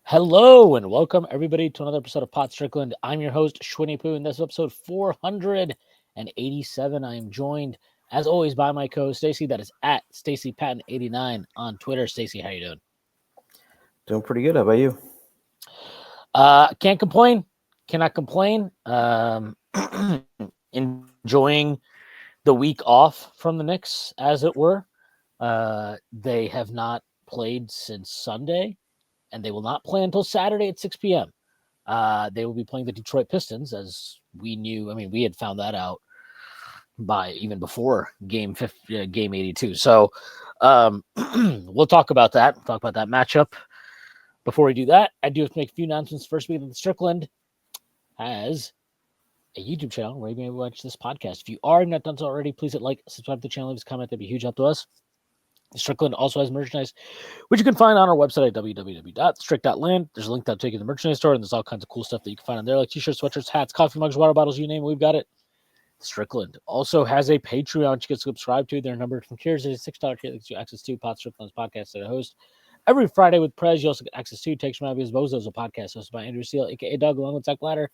Hello and welcome everybody to another episode of Pot Strickland. I'm your host, Shwin and this is episode 487. I am joined, as always, by my co-host Stacy. That is at StacyPatton89 on Twitter. Stacy, how you doing? Doing pretty good. How about you? Can't complain. Cannot complain. Enjoying the week off from the Knicks, as it were. They have not played since Sunday, and they will not play until Saturday at 6 p.m. They will be playing the Detroit Pistons, as we knew. I mean, we had found that out by even before game 82. So we'll talk about that. We'll talk about that matchup. Before we do that, I do have to make a few announcements. First, being that Strickland has a YouTube channel where you may watch this podcast. If you are not done so already, please hit like, subscribe to the channel, leave us a comment. That'd be a huge help to us. Strickland also has merchandise, which you can find on our website at www.strick.land. There's a link that'll take you to the merchandise store, and there's all kinds of cool stuff that you can find on there, like t-shirts, sweatshirts, hats, coffee mugs, water bottles, you name it, we've got it. Strickland also has a Patreon which you can subscribe to. There are a number of different tiers. There's a $6 tier that gives you access to Pot Strickland's podcast that I host every Friday with Prez. You also get access to Takes from Abby's Bozos, a podcast hosted by Andrew Steele, a.k.a. Doug, along with Zach Blatter.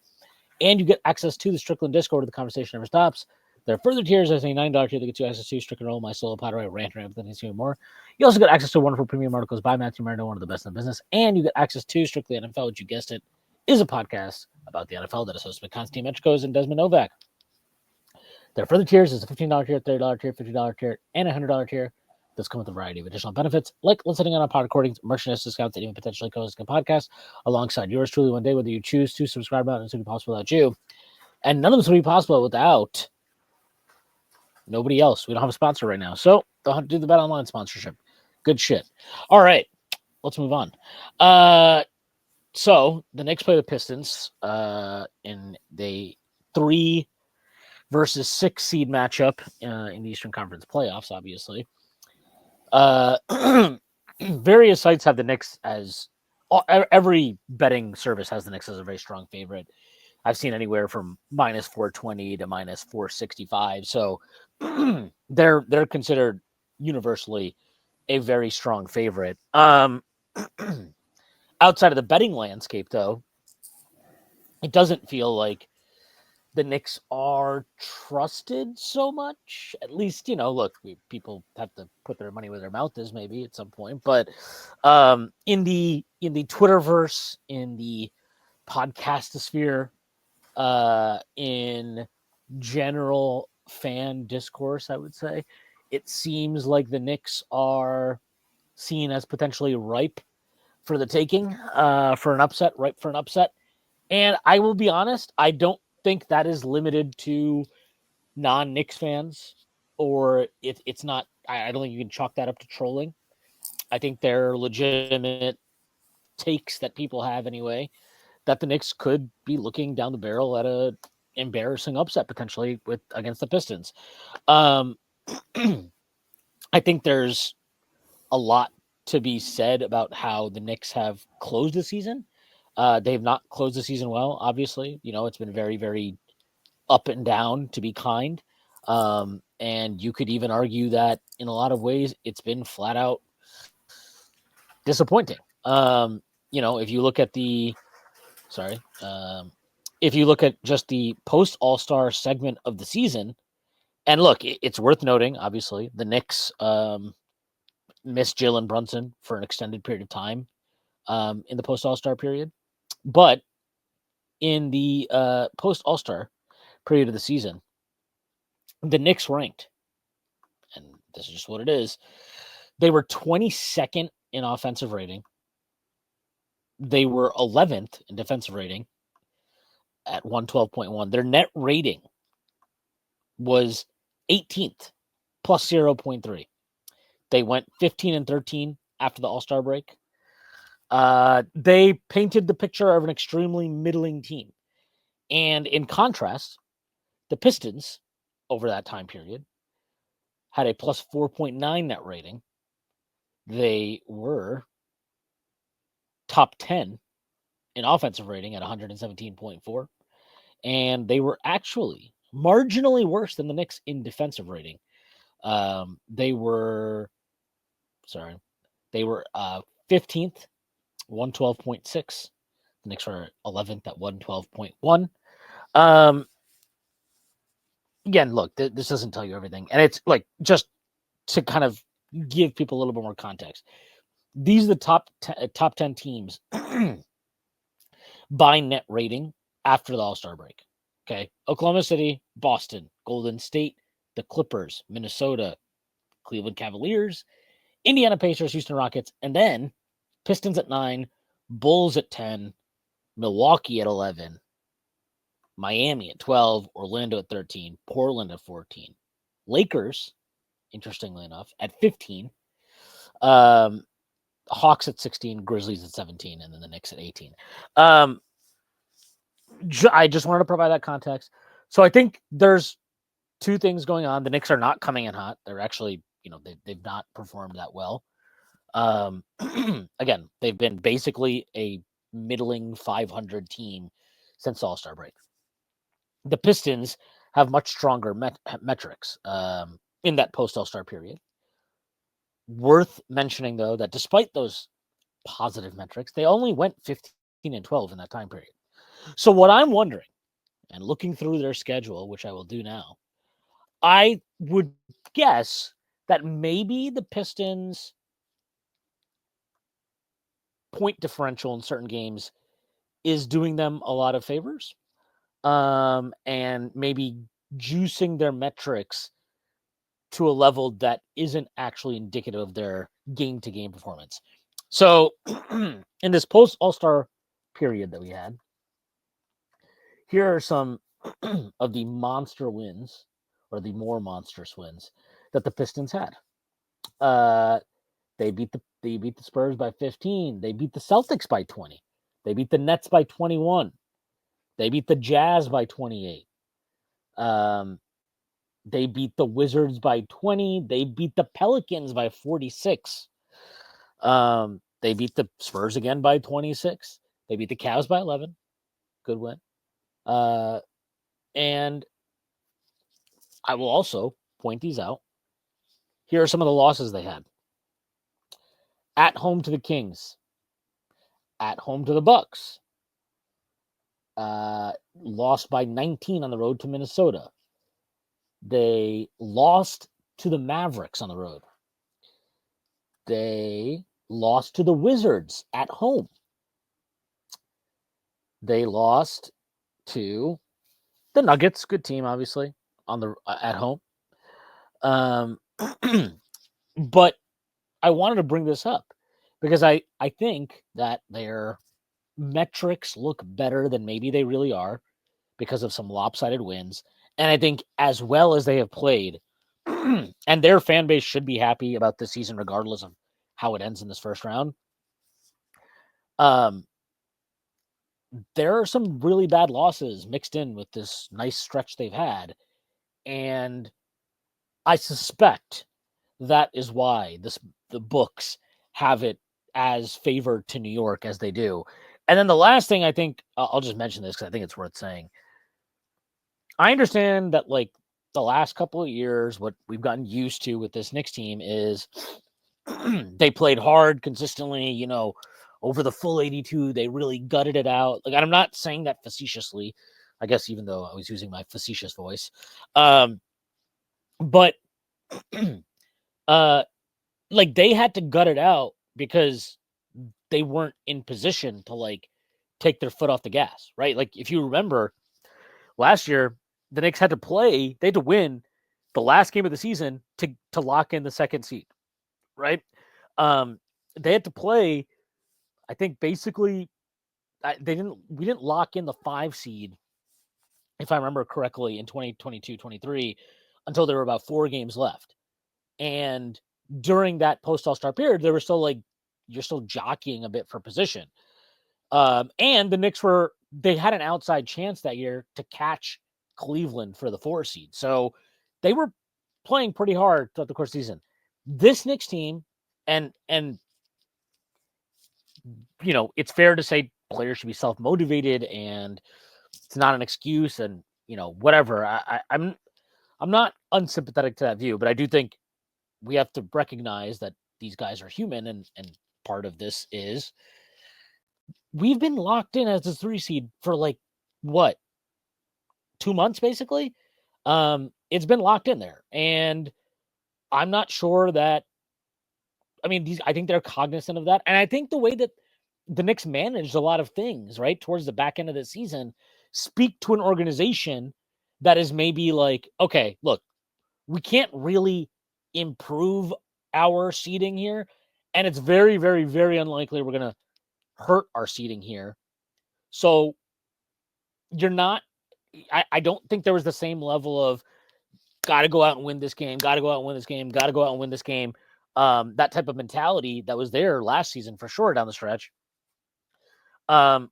And you get access to the Strickland Discord where the conversation never stops. There are further tiers. There's a $9 tier that gets you access to Strickland Roll, my solo pod, rant, and everything more. You also get access to wonderful premium articles by Matthew Marino, one of the best in the business. And you get access to Strictly NFL, which you guessed it, is a podcast about the NFL that is hosted by Konstantin Metrikos and Desmond Novak. There are further tiers. There's a $15 tier, $30 tier, $50 tier, and a $100 tier. Those come with a variety of additional benefits, like listening on our pod recordings, merchandise discounts, and even potentially co-hosting a podcast alongside yours truly one day, whether you choose to subscribe or not. It's going to be possible without you. And none of this would be possible without nobody else. We don't have a sponsor right now. So they'll have to do the Bet Online sponsorship. Good shit. All right. Let's move on. So the Knicks play the Pistons in the 3 versus 6 seed matchup in the Eastern Conference playoffs, obviously. Various sites have the Knicks as every betting service has the Knicks as a very strong favorite. I've seen anywhere from minus 420 to minus 465. So they're considered universally a very strong favorite. Outside of the betting landscape, though, it doesn't feel like the Knicks are trusted so much. At least, look, people have to put their money where their mouth is, maybe at some point. But in the Twitterverse, in the podcastosphere, in general fan discourse, I would say, it seems like the Knicks are seen as potentially ripe for the taking, for an upset, ripe for an upset. And I will be honest, I don't think that is limited to non-Knicks fans, or it's not. I don't think you can chalk that up to trolling. I think they're legitimate takes that people have anyway, that the Knicks could be looking down the barrel at a embarrassing upset potentially against the Pistons. I think there's a lot to be said about how the Knicks have closed the season. They have not closed the season well, obviously. It's been very, very up and down, to be kind. And you could even argue that in a lot of ways it's been flat out disappointing. If you look at if you look at just the post All-Star segment of the season, and look, it's worth noting, obviously, the Knicks missed Jalen Brunson for an extended period of time in the post All-Star period. But in the post All-Star period of the season, the Knicks ranked, and this is just what it is, they were 22nd in offensive rating. They were 11th in defensive rating at 112.1. Their net rating was 18th, plus 0.3. They went 15-13 after the All-Star break. They painted the picture of an extremely middling team. And in contrast, the Pistons, over that time period, had a plus 4.9 net rating. They were top 10 in offensive rating at 117.4. And they were actually marginally worse than the Knicks in defensive rating. They were 15th 112.6. The Knicks are 11th at 112.1. Again, look, this doesn't tell you everything. And it's like, just to kind of give people a little bit more context. These are the top 10 teams by net rating after the All-Star break. Okay. Oklahoma City, Boston, Golden State, the Clippers, Minnesota, Cleveland Cavaliers, Indiana Pacers, Houston Rockets, and then Pistons at 9, Bulls at 10, Milwaukee at 11, Miami at 12, Orlando at 13, Portland at 14, Lakers, interestingly enough, at 15, Hawks at 16, Grizzlies at 17, and then the Knicks at 18. I just wanted to provide that context. So I think there's two things going on. The Knicks are not coming in hot. They're actually, they've not performed that well. Again, they've been basically a middling 500 team since All-Star break. The Pistons have much stronger metrics in that post-All-Star period. Worth mentioning, though, that despite those positive metrics, they only went 15 and 12 in that time period. So what I'm wondering, and looking through their schedule, which I will do now, I would guess that maybe the Pistons' point differential in certain games is doing them a lot of favors, and maybe juicing their metrics to a level that isn't actually indicative of their game-to-game performance. So in this post-All-Star period that we had, here are some of the monster wins, or the more monstrous wins, that the Pistons had. They beat the Spurs by 15. They beat the Celtics by 20. They beat the Nets by 21. They beat the Jazz by 28. They beat the Wizards by 20. They beat the Pelicans by 46. They beat the Spurs again by 26. They beat the Cavs by 11. Good win. And I will also point these out. Here are some of the losses they had. At home to the Kings. At home to the Bucks. Lost by 19 on the road to Minnesota. They lost to the Mavericks on the road. They lost to the Wizards at home. They lost to the Nuggets, good team, obviously, at home. But I wanted to bring this up because I think that their metrics look better than maybe they really are because of some lopsided wins. And I think as well as they have played, and their fan base should be happy about this season regardless of how it ends in this first round. There are some really bad losses mixed in with this nice stretch they've had. And I suspect that is why the books have it as favored to New York as they do. And then the last thing I think, I'll just mention this because I think it's worth saying. I understand that, like, the last couple of years, what we've gotten used to with this Knicks team is they played hard consistently, over the full 82. They really gutted it out. Like, I'm not saying that facetiously, I guess, even though I was using my facetious voice. But like, they had to gut it out because they weren't in position to, like, take their foot off the gas, right? Like, if you remember last year, the Knicks had to win the last game of the season to lock in the second seed, right? They had to play, I think, basically, we didn't lock in the 5 seed, if I remember correctly, in 2022-23 until there were about 4 games left. And during that post-All-Star period, they were still, like, you're still jockeying a bit for position. And the Knicks they had an outside chance that year to catch Cleveland for the 4 seed. So they were playing pretty hard throughout the course of the season. This Knicks team, and it's fair to say players should be self-motivated and it's not an excuse and, whatever. I'm not unsympathetic to that view, but I do think we have to recognize that these guys are human and part of this is we've been locked in as the 3 seed for like what, 2 months basically. It's been locked in there, and I'm not sure that. I mean, I think they're cognizant of that, and I think the way that the Knicks managed a lot of things right towards the back end of the season speak to an organization that is maybe like, okay, look, we can't really improve our seeding here, and it's very, very, very unlikely we're going to hurt our seeding here. So you're not. I don't think there was the same level of got to go out and win this game, got to go out and win this game, got to go out and win this game. That type of mentality that was there last season for sure down the stretch. And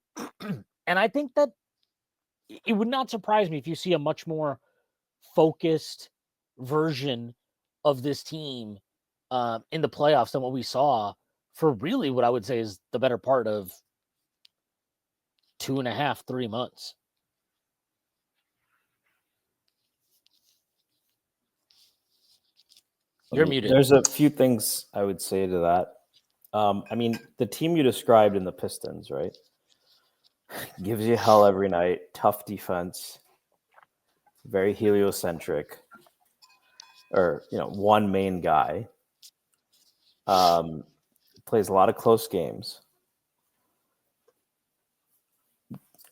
I think that it would not surprise me if you see a much more focused version of this team in the playoffs than what we saw for really what I would say is the better part of 2.5, 3 months. You're muted. There's a few things I would say to that. I mean, the team you described in the Pistons, right? Gives you hell every night, tough defense, very heliocentric, or one main guy. Plays a lot of close games.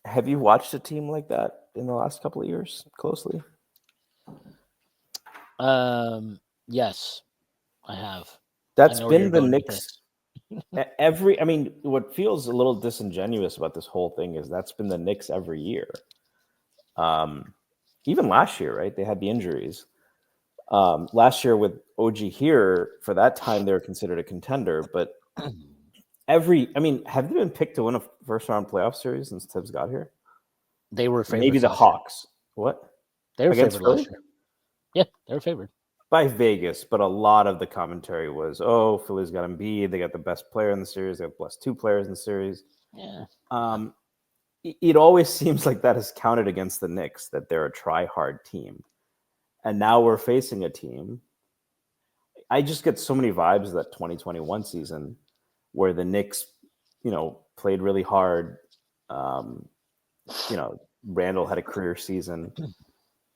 Have you watched a team like that in the last couple of years closely? Yes, I have. That's been the Knicks. What feels a little disingenuous about this whole thing is that's been the Knicks every year. Even last year, right? They had the injuries. Last year with OG here, for that time, they were considered a contender. But have they been picked to win a first-round playoff series since Thibs got here? They were favored. Maybe the Hawks. What? They were favored last year. Yeah, they were favored. By Vegas, but a lot of the commentary was, oh, Philly's got Embiid. They got the best player in the series. They have the best 2 players in the series. Yeah. It always seems like that is counted against the Knicks, that they're a try-hard team. And now we're facing a team. I just get so many vibes of that 2021 season where the Knicks, played really hard. Randall had a career season.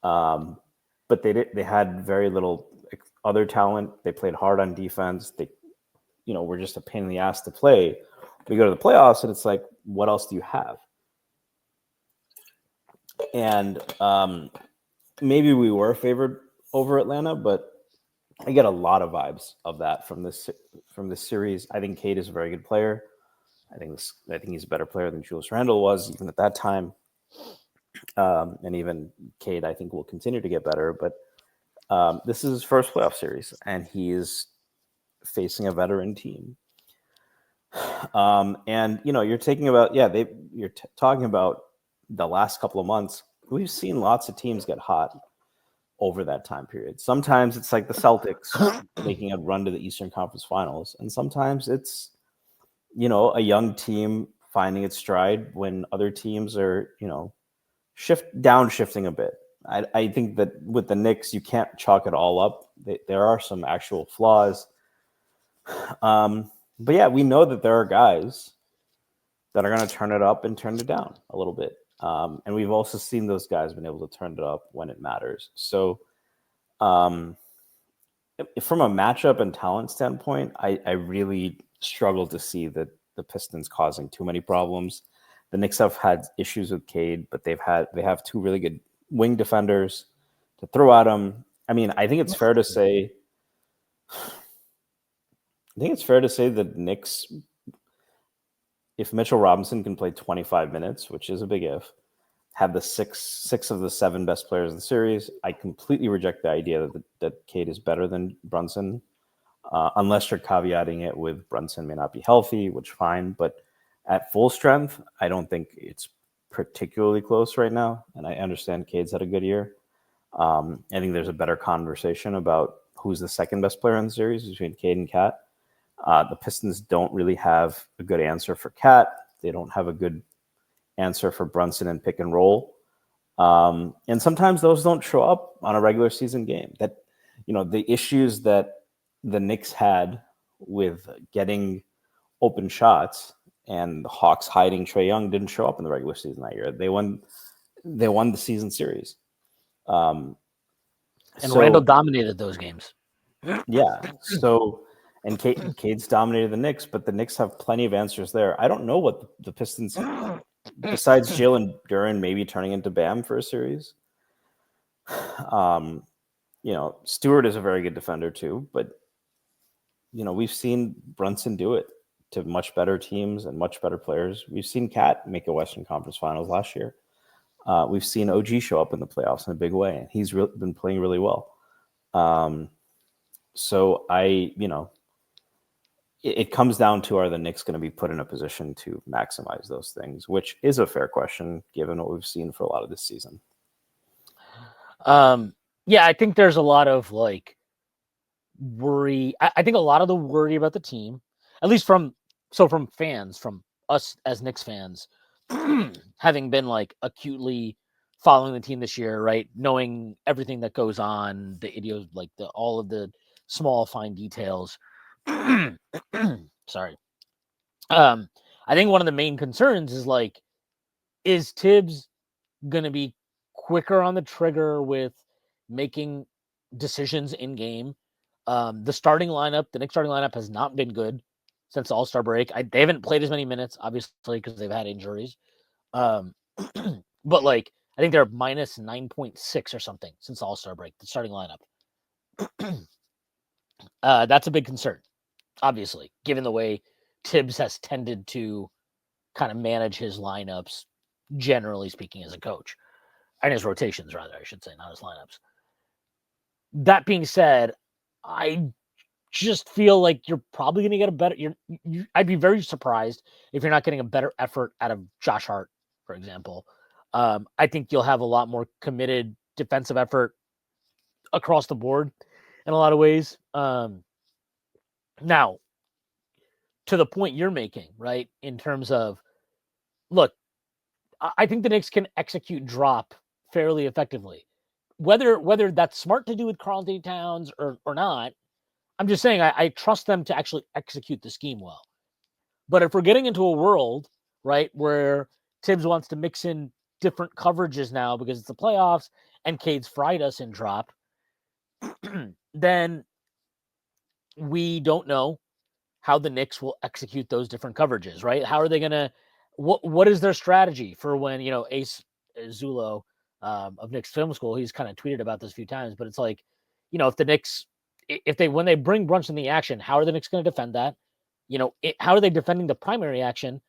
But they had very little other talent. They played hard on defense. They, were just a pain in the ass to play. We go to the playoffs and it's like, what else do you have? And maybe we were favored over Atlanta, but I get a lot of vibes of that from this series. I think Cade is a very good player. I think he's a better player than Julius Randle was even at that time. And even Cade, I think, will continue to get better. But this is his first playoff series, and he is facing a veteran team. And you're talking about the last couple of months. We've seen lots of teams get hot over that time period. Sometimes it's like the Celtics making a run to the Eastern Conference Finals, and sometimes it's a young team finding its stride when other teams are shifting a bit. I think that with the Knicks, you can't chalk it all up. There are some actual flaws. But yeah, we know that there are guys that are going to turn it up and turn it down a little bit. And we've also seen those guys been able to turn it up when it matters. So from a matchup and talent standpoint, I really struggle to see that the Pistons causing too many problems. The Knicks have had issues with Cade, but they have 2 really good wing defenders to throw at them. I mean, I think it's fair to say that Knicks, if Mitchell Robinson can play 25 minutes, which is a big if, have the six of the 7 best players in the series. I completely reject the idea that Cade is better than Brunson, unless you're caveating it with Brunson may not be healthy, which fine. But at full strength, I don't think it's particularly close right now. And I understand Cade's had a good year. I think there's a better conversation about who's the second best player in the series between Cade and Cat. The Pistons don't really have a good answer for Cat. They don't have a good answer for Brunson and pick and roll. And sometimes those don't show up on a regular season game. That, the issues that the Knicks had with getting open shots and the Hawks hiding Trae Young didn't show up in the regular season that year. They won the season series. And Randall dominated those games. Yeah. So, and Cade's dominated the Knicks, but the Knicks have plenty of answers there. I don't know what the Pistons, besides Jalen Duren maybe turning into Bam for a series. Stewart is a very good defender too, but we've seen Brunson do it to much better teams and much better players. We've seen Cat make a Western Conference Finals last year. We've seen OG show up in the playoffs in a big way, and he's been playing really well. So it comes down to, are the Knicks going to be put in a position to maximize those things, which is a fair question given what we've seen for a lot of this season. Yeah, I think there's a lot of worry. I think a lot of the worry about the team, at least from fans, from us as Knicks fans, having been acutely following the team this year, right? Knowing everything that goes on, all of the small fine details. Sorry. I think one of the main concerns is Thibs going to be quicker on the trigger with making decisions in game? The Knicks starting lineup has not been good since the All-Star break. They haven't played as many minutes, obviously, because they've had injuries. But I think they're minus 9.6 or something since the All-Star break, the starting lineup. That's a big concern, obviously, given the way Thibs has tended to kind of manage his lineups, generally speaking, as a coach. And his rotations, rather, I should say, not his lineups. That being said, I just feel like you're probably going to get a better... I'd be very surprised if you're not getting a better effort out of Josh Hart, for example. I think you'll have a lot more committed defensive effort across the board in a lot of ways. Now, to the point you're making, right, in terms of, look, I think the Knicks can execute drop fairly effectively. Whether that's smart to do with Karl-Anthony Towns or not, I'm just saying I trust them to actually execute the scheme well. But if we're getting into a world, right, where Thibs wants to mix in different coverages now because it's the playoffs and Cade's fried us in drop, then we don't know how the Knicks will execute those different coverages, right? How are they going to, what is their strategy for when, Ace Zulo of Knicks Film School, he's kind of tweeted about this a few times, but it's if the Knicks, when they bring Brunson in the action, how are the Knicks going to defend that? How are they defending the primary action?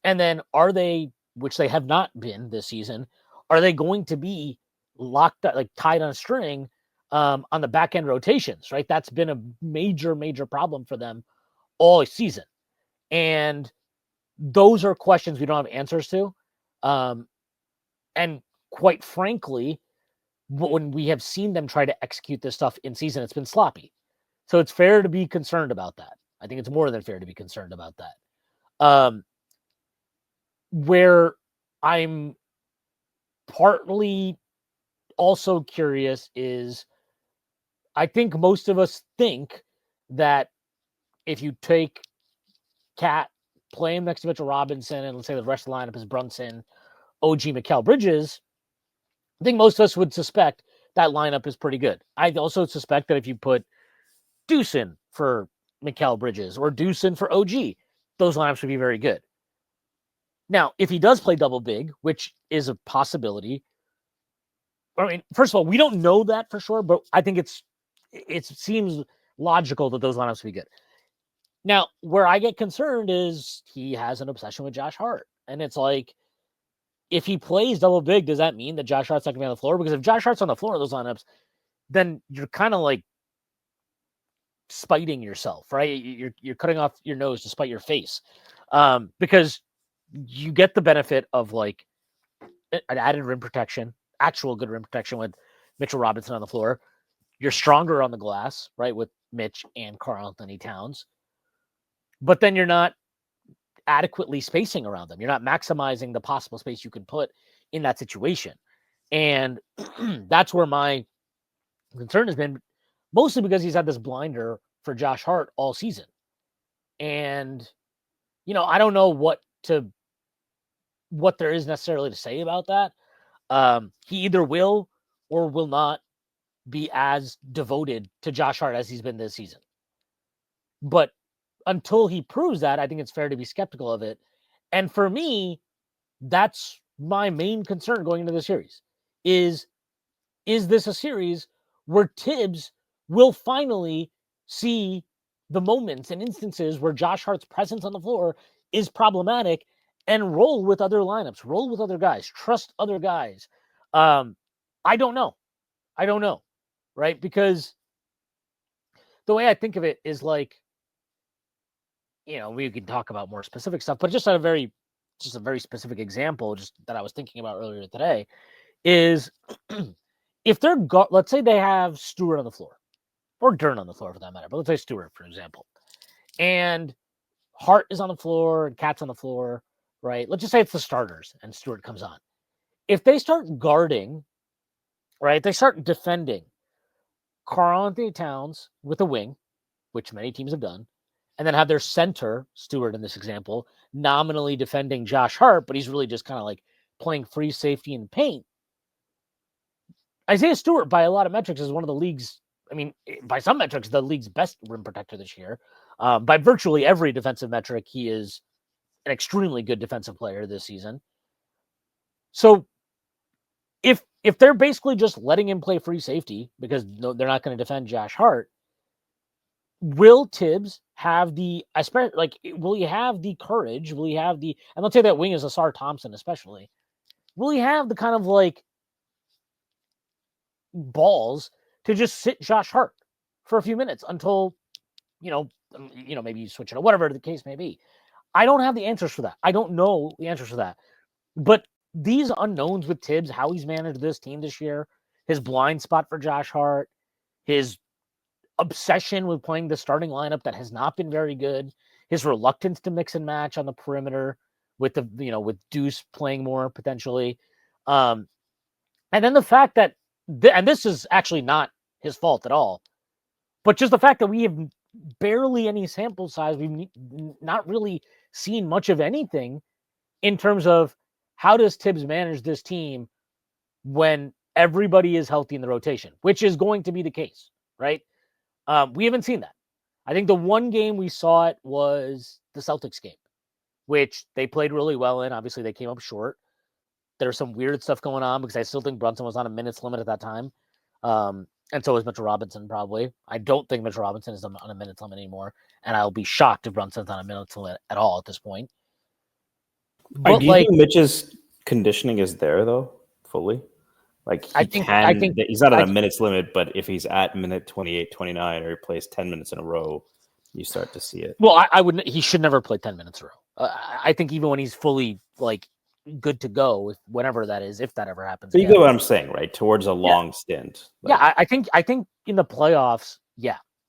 And then are they, which they have not been this season, are they going to be locked up, tied on a string on the back end rotations, right? That's been a major, major problem for them all season. And those are questions we don't have answers to. And quite frankly, when we have seen them try to execute this stuff in season, it's been sloppy. So it's fair to be concerned about that. I think it's more than fair to be concerned about that. Where I'm partly also curious is, I think most of us think that if you take Cat, play him next to Mitchell Robinson, and let's say the rest of the lineup is Brunson, OG, Mikal Bridges, I think most of us would suspect that lineup is pretty good. I also suspect that if you put Deuce in for Mikal Bridges or Deuce in for OG, those lineups would be very good. Now, if he does play double big, which is a possibility, I mean, first of all, we don't know that for sure, but I think it seems logical that those lineups would be good. Now, where I get concerned is he has an obsession with Josh Hart. And it's if he plays double big, does that mean that Josh Hart's not going to be on the floor? Because if Josh Hart's on the floor in those lineups, then you're kind of spiting yourself, right? You're cutting off your nose to spite your face. Because you get the benefit of an added rim protection, actual good rim protection with Mitchell Robinson on the floor. You're stronger on the glass, right, with Mitch and Karl-Anthony Towns. But then you're not adequately spacing around them. You're not maximizing the possible space you can put in that situation. And that's where my concern has been, mostly because he's had this blinder for Josh Hart all season. And, I don't know what there is necessarily to say about that. He either will or will not be as devoted to Josh Hart as he's been this season. But until he proves that, I think it's fair to be skeptical of it. And for me, that's my main concern going into the series. Is this a series where Thibs will finally see the moments and instances where Josh Hart's presence on the floor is problematic and roll with other lineups, roll with other guys, trust other guys? I don't know. Right? Because the way I think of it is like, we can talk about more specific stuff, but just a very specific example, just that I was thinking about earlier today, is if they're let's say they have Stewart on the floor, or Dern on the floor for that matter, but let's say Stewart, for example, and Hart is on the floor and Cat's on the floor, right? Let's just say it's the starters and Stewart comes on. If they start guarding, right, they start defending Karl-Anthony Towns with a wing, which many teams have done, and then have their center, Stewart in this example, nominally defending Josh Hart, but he's really just kind of like playing free safety in the paint. Isaiah Stewart, by a lot of metrics, is one of the league's, by some metrics, the league's best rim protector this year. By virtually every defensive metric, he is an extremely good defensive player this season. So if they're basically just letting him play free safety because they're not going to defend Josh Hart, will Thibs have the, will he have the courage? Will he have the, and let's say that wing is Asar Thompson especially, will he have the kind of like balls to just sit Josh Hart for a few minutes until, maybe you switch it or whatever the case may be? I don't have the answers for that. I don't know the answers for that. But these unknowns with Thibs, how he's managed this team this year, his blind spot for Josh Hart, his obsession with playing the starting lineup that has not been very good, his reluctance to mix and match on the perimeter with with Deuce playing more potentially. And then the fact that, and this is actually not his fault at all, but just the fact that we have barely any sample size, we've not really seen much of anything in terms of how does Thibs manage this team when everybody is healthy in the rotation, which is going to be the case, right? We haven't seen that. I think the one game we saw it was the Celtics game, which they played really well in. Obviously, they came up short. There's some weird stuff going on because I still think Brunson was on a minutes limit at that time. And so is Mitchell Robinson, probably. I don't think Mitchell Robinson is on a minutes limit anymore. And I'll be shocked if Brunson's on a minutes limit at all at this point. But do you think Mitch's conditioning is there, though, fully? Like, he's not on a minutes limit, but if he's at minute 28, 29, or he plays 10 minutes in a row, you start to see it. Well, I wouldn't. He should never play 10 minutes in a row. I think even when he's fully, good to go, whenever that is, if that ever happens. So you get what I'm saying, right? Towards a long stint. I think in the playoffs,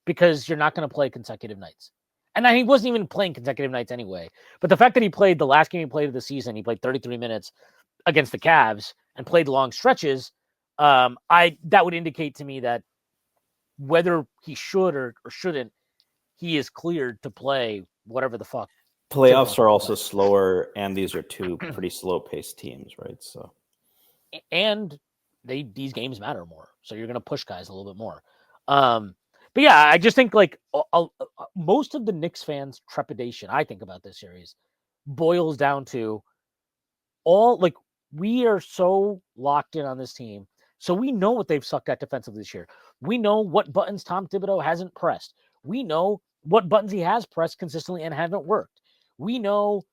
because you're not going to play consecutive nights. And he wasn't even playing consecutive nights anyway. But the fact that he played the last game he played of the season, he played 33 minutes against the Cavs and played long stretches, that would indicate to me that whether he should or shouldn't, he is cleared to play whatever the fuck. Playoffs are also slower, and these are two pretty slow-paced teams, right? So, and these games matter more, so you're going to push guys a little bit more. But yeah, I just think most of the Knicks fans' trepidation, I think, about this series boils down to we are so locked in on this team, so we know what they've sucked at defensively this year. We know what buttons Tom Thibodeau hasn't pressed. We know what buttons he has pressed consistently and haven't worked. We know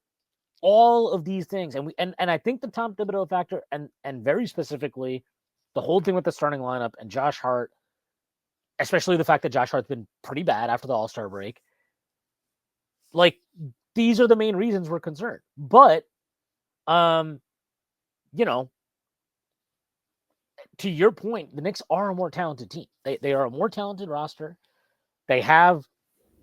all of these things, and I think the Tom Thibodeau factor, and very specifically, the whole thing with the starting lineup and Josh Hart, especially the fact that Josh Hart's been pretty bad after the All-Star break. These are the main reasons we're concerned. But, to your point, the Knicks are a more talented team. They are a more talented roster. They have,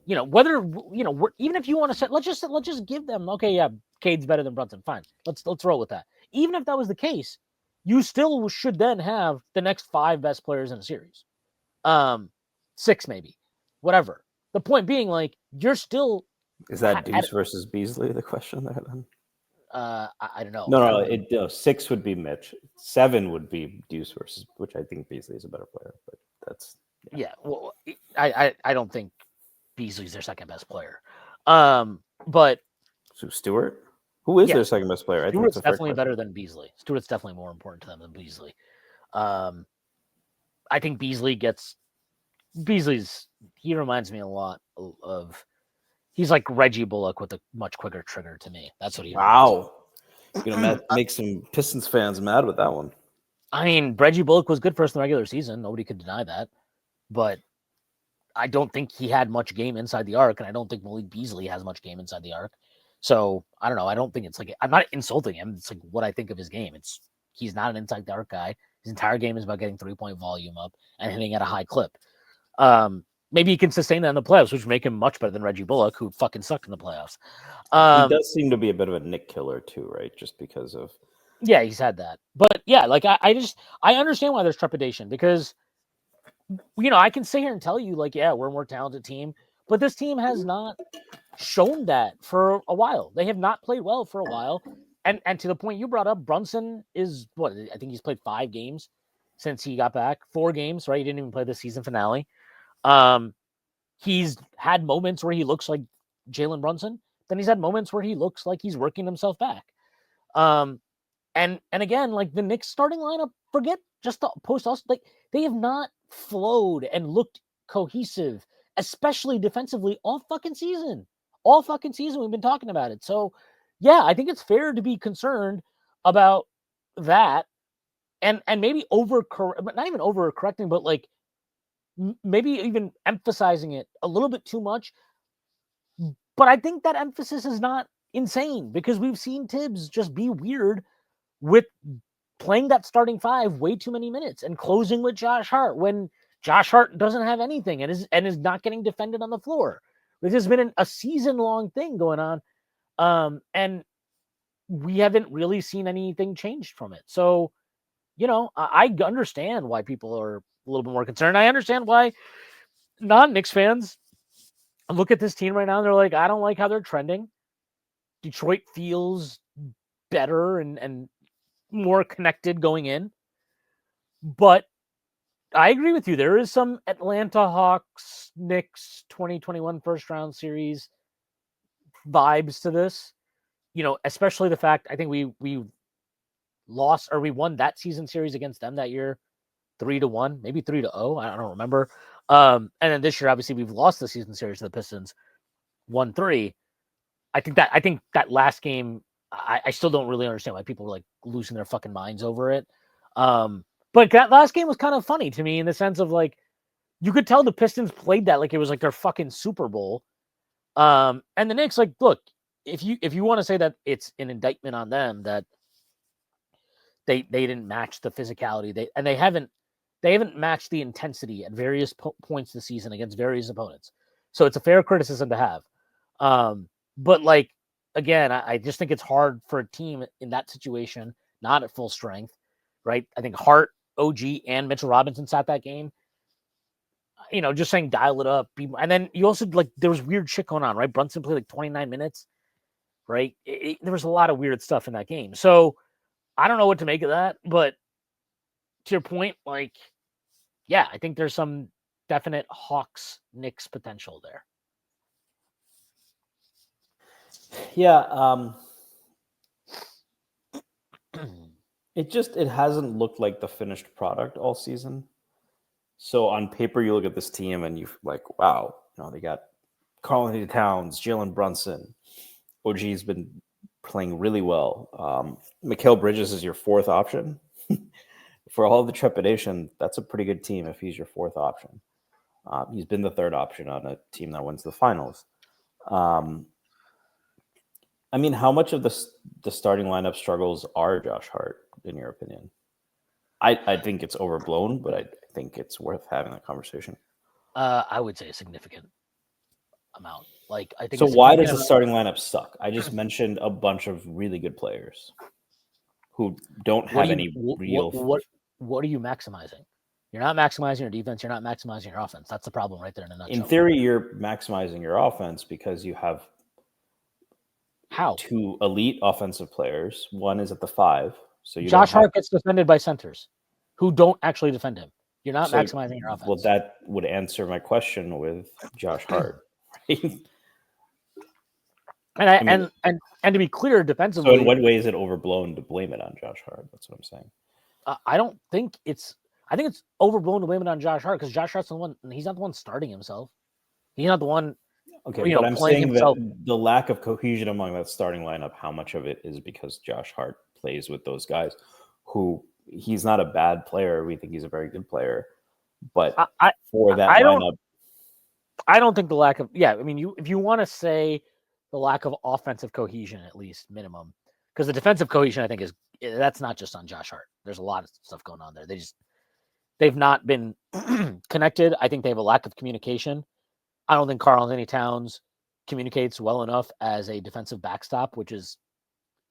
even if you want to say, let's just give them, okay, yeah, Cade's better than Brunson. Fine. Let's roll with that. Even if that was the case, you still should then have the next 5 best players in a series. 6 maybe, whatever. The point being, you're still Is that Deuce versus Beasley the question there then? I don't know. No, 6 would be Mitch. 7 would be Deuce versus, which I think Beasley is a better player, but that's well, I don't think Beasley's their second best player. But so Stewart, who is their second best player? Stewart's definitely better than Beasley. Stewart's definitely more important to them than Beasley. I think Beasley's. He reminds me a lot of. He's like Reggie Bullock with a much quicker trigger to me. That's what he. Wow, you're gonna make some Pistons fans mad with that one. I mean, Reggie Bullock was good for us in the regular season. Nobody could deny that, but I don't think he had much game inside the arc, and I don't think Malik Beasley has much game inside the arc. So I don't know. I don't think it's like I'm not insulting him. It's like what I think of his game. He's not an inside the arc guy. His entire game is about getting 3-point volume up and hitting at a high clip. Maybe he can sustain that in the playoffs, which would make him much better than Reggie Bullock, who fucking sucked in the playoffs. He does seem to be a bit of a Nick killer too, right? Just because of he's had that. But yeah, like I understand why there's trepidation because I can sit here and tell you like, yeah, we're a more talented team, but this team has not shown that for a while. They have not played well for a while. And to the point you brought up, Brunson is what I think he's played 5 games since he got back. 4 games, right? He didn't even play the season finale. He's had moments where he looks like Jalen Brunson. Then he's had moments where he looks like he's working himself back. And again, like the Knicks starting lineup, forget just the post us, like they have not flowed and looked cohesive, especially defensively all fucking season. All fucking season we've been talking about it. So yeah, I think it's fair to be concerned about that and maybe but not even overcorrecting, but like maybe even emphasizing it a little bit too much. But I think that emphasis is not insane because we've seen Thibs just be weird with playing that starting 5 way too many minutes and closing with Josh Hart when Josh Hart doesn't have anything and is not getting defended on the floor. This has been a season-long thing going on, and we haven't really seen anything changed from it. So, I understand why people are a little bit more concerned. I understand why non-Knicks fans look at this team right now and they're like, I don't like how they're trending. Detroit feels better and more connected going in. But I agree with you. There is some Atlanta Hawks, Knicks 2021 first round series vibes to this. Especially the fact I think we lost or we won that season series against them that year 3-1, maybe 3-0. I don't remember. And then this year, obviously, we've lost the season series to the Pistons 1-3. I think that last game, I still don't really understand why people were like losing their fucking minds over it. But that last game was kind of funny to me in the sense of like, you could tell the Pistons played that like it was like their fucking Super Bowl. And the Knicks, like, look, if you want to say that it's an indictment on them that they didn't match the physicality, they haven't matched the intensity at various points this season against various opponents. So it's a fair criticism to have. But like, again, I just think it's hard for a team in that situation, not at full strength, right? I think Hart, OG, and Mitchell Robinson sat that game. Just saying dial it up. And then you also, like, there was weird shit going on, right? Brunson played like 29 minutes, right? There was a lot of weird stuff in that game. So I don't know what to make of that, but to your point, like, yeah, I think there's some definite Hawks-Knicks potential there. Yeah, it hasn't looked like the finished product all season. So on paper, you look at this team and you like, wow, they got Karl-Anthony Towns, Jalen Brunson, OG's been playing really well. Mikal Bridges is your 4th option. For all the trepidation, that's a pretty good team if he's your 4th option. He's been the 3rd option on a team that wins the finals. I mean, how much of the starting lineup struggles are Josh Hart, in your opinion? I think it's overblown, but I think it's worth having that conversation. I would say a significant amount. Like, I think. So why does the starting lineup suck? I just mentioned a bunch of really good players who don't have any real. What are you maximizing? You're not maximizing your defense. You're not maximizing your offense. That's the problem right there in a nutshell. In theory, you're maximizing your offense because you have How? 2 elite offensive players. One is at the 5. So you Josh don't have, Hart gets defended by centers who don't actually defend him. You're not so, maximizing your offense. well, that would answer my question with Josh Hart. Right? And I mean, and to be clear, so defensively, in what way is it overblown to blame it on Josh Hart? That's what I'm saying. I don't think it's. I think it's overblown to blame it on Josh Hart because Josh Hart's the one. He's not the one starting himself. He's not the one. Okay, but I'm playing saying himself. that the lack of cohesion among that starting lineup, how much of it is because Josh Hart plays with those guys who he's not a bad player. We think he's a very good player. But for that lineup, I don't think the lack of I mean, if you want to say the lack of offensive cohesion, at least minimum, because the defensive cohesion I think that's not just on Josh Hart. There's a lot of stuff going on there. They've not been connected. I think they have a lack of communication. I don't think Karl-Anthony Towns communicates well enough as a defensive backstop, which is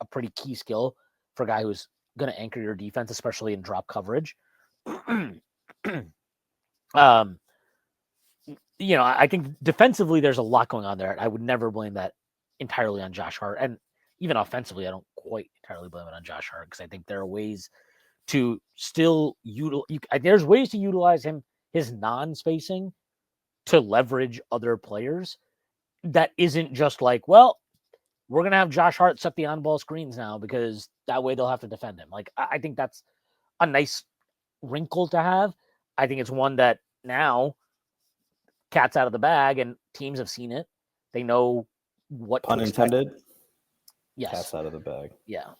a pretty key skill for a guy who's going to anchor your defense, especially in drop coverage. I think defensively there's a lot going on there. I would never blame that entirely on Josh Hart. And even offensively, I don't quite entirely blame it on Josh Hart because I think there are ways to still there's ways to utilize his non-spacing to leverage other players that isn't just like, well, we're going to have Josh Hart set the on-ball screens now because that way they'll have to defend him. Like, I think that's a nice wrinkle to have. I think it's one that now cat's out of the bag and teams have seen it. They know what pun intended. Yes. Cat's out of the bag. Yeah.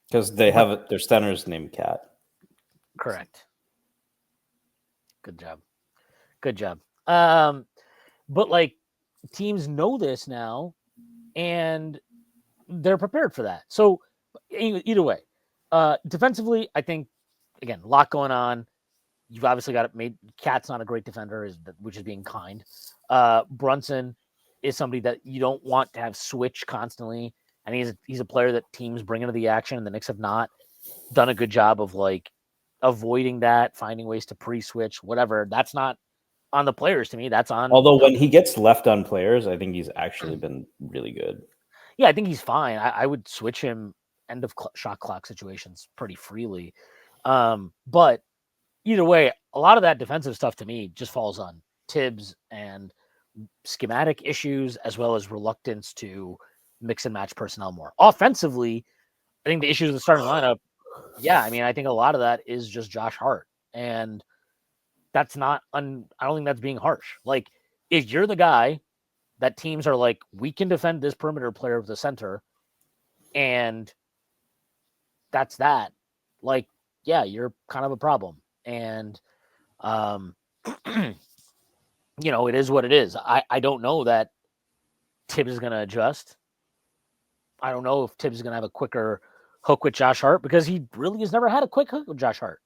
Because they have their center's named Cat. Correct. Good job. But like teams know this now and they're prepared for that. So either way, defensively, I think again, a lot going on. You've obviously got it made. Cat's not a great defender, which is being kind. Brunson is somebody that you don't want to have switch constantly, and he's a player that teams bring into the action, and the Knicks have not done a good job of like avoiding that, finding ways to pre-switch, whatever. That's not on the players to me. That's on. Although when he gets left on players, I think he's actually been really good. Yeah, I think he's fine. I would switch him end of shot clock situations pretty freely, but. Either way, a lot of that defensive stuff to me just falls on Thibs and schematic issues as well as reluctance to mix and match personnel more. Offensively, I think the issues with the starting lineup, I mean, I think a lot of that is just Josh Hart. And that's not, I don't think that's being harsh. Like, if you're the guy that teams are like, we can defend this perimeter player with the center, and that's that, like, you're kind of a problem. And, it is what it is. I don't know that Thibs is going to adjust. I don't know if Thibs is going to have a quicker hook with Josh Hart because he really has never had a quick hook with Josh Hart.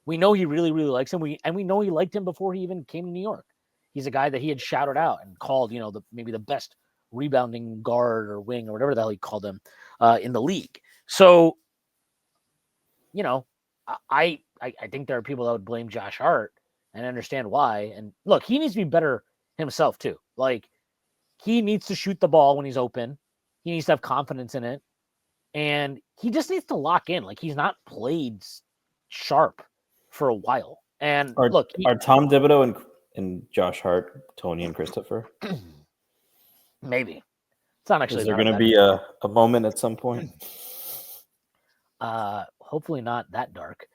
We know he really, really likes him. We know he liked him before he even came to New York. He's a guy that he had shouted out and called, maybe the best rebounding guard or wing or whatever the hell he called him in the league. So, I think there are people that would blame Josh Hart and understand why. And look, he needs to be better himself too. Like, he needs to shoot the ball when he's open. He needs to have confidence in it. And he just needs to lock in. Like, he's not played sharp for a while. And are Tom Thibodeau and Josh Hart, Tony and Christopher? Maybe. It's not actually. Is there going to be a moment at some point? Hopefully not that dark.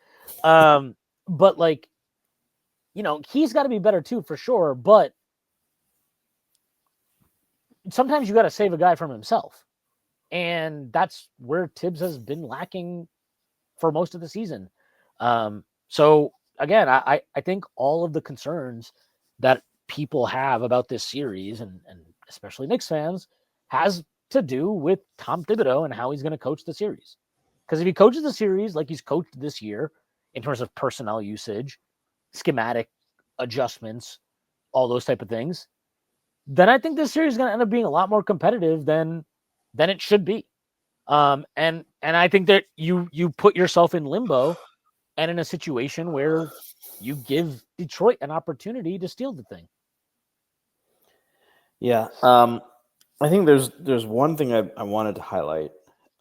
But like, he's got to be better too, for sure. But sometimes you got to save a guy from himself. And that's where Thibs has been lacking for most of the season. So again, I think all of the concerns that people have about this series and especially Knicks fans has to do with Tom Thibodeau and how he's going to coach the series. Because if he coaches the series like he's coached this year in terms of personnel usage, schematic adjustments, all those type of things, then I think this series is going to end up being a lot more competitive than it should be. And I think that you put yourself in limbo and in a situation where you give Detroit an opportunity to steal the thing. Yeah. I think there's one thing I wanted to highlight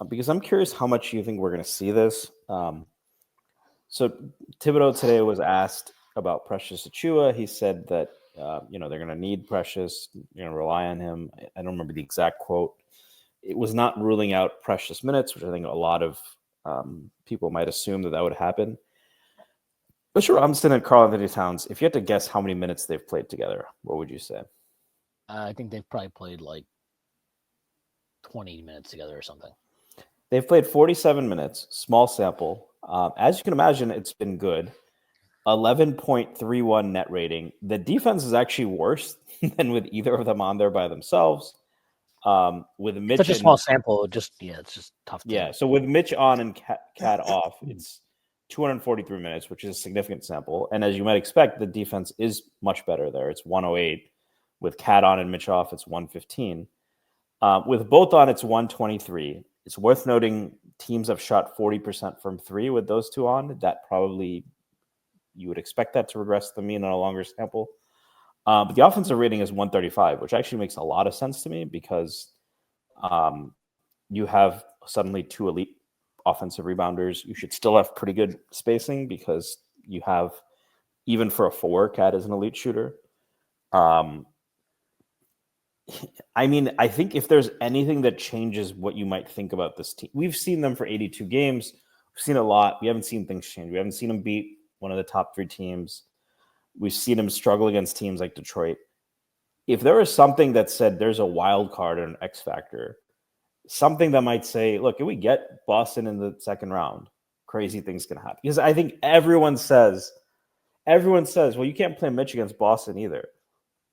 because I'm curious how much you think we're going to see this. So Thibodeau today was asked about Precious Achua. He said that they're going to need Precious, you're going to rely on him. I don't remember the exact quote. It was not ruling out Precious minutes, which I think a lot of people might assume that would happen. Mitchell Robinson and Karl Anthony Towns, if you had to guess how many minutes they've played together, what would you say? I think they've probably played like 20 minutes together or something. They've played 47 minutes, small sample. As you can imagine, it's been good. 11.31 net rating. The defense is actually worse than with either of them on there by themselves. With Mitch, such a small sample, it's just tough. So with Mitch on and Cat off, it's 243 minutes, which is a significant sample. And as you might expect, the defense is much better there. It's 108. With Cat on and Mitch off, it's 115. With both on, it's 123. It's worth noting teams have shot 40% from three with those two on. That probably, you would expect that to regress to the mean on a longer sample. But the offensive rating is 135, which actually makes a lot of sense to me because you have suddenly two elite offensive rebounders. You should still have pretty good spacing because you have, even for a four, Cat is an elite shooter. I mean, I think if there's anything that changes what you might think about this team, we've seen them for 82 games. We've seen a lot. We haven't seen things change. We haven't seen them beat one of the top three teams. We've seen them struggle against teams like Detroit. If there was something that said there's a wild card or an X factor, something that might say, look, if we get Boston in the second round, crazy things can happen. Because I think everyone says, well, you can't play Mitch against Boston either.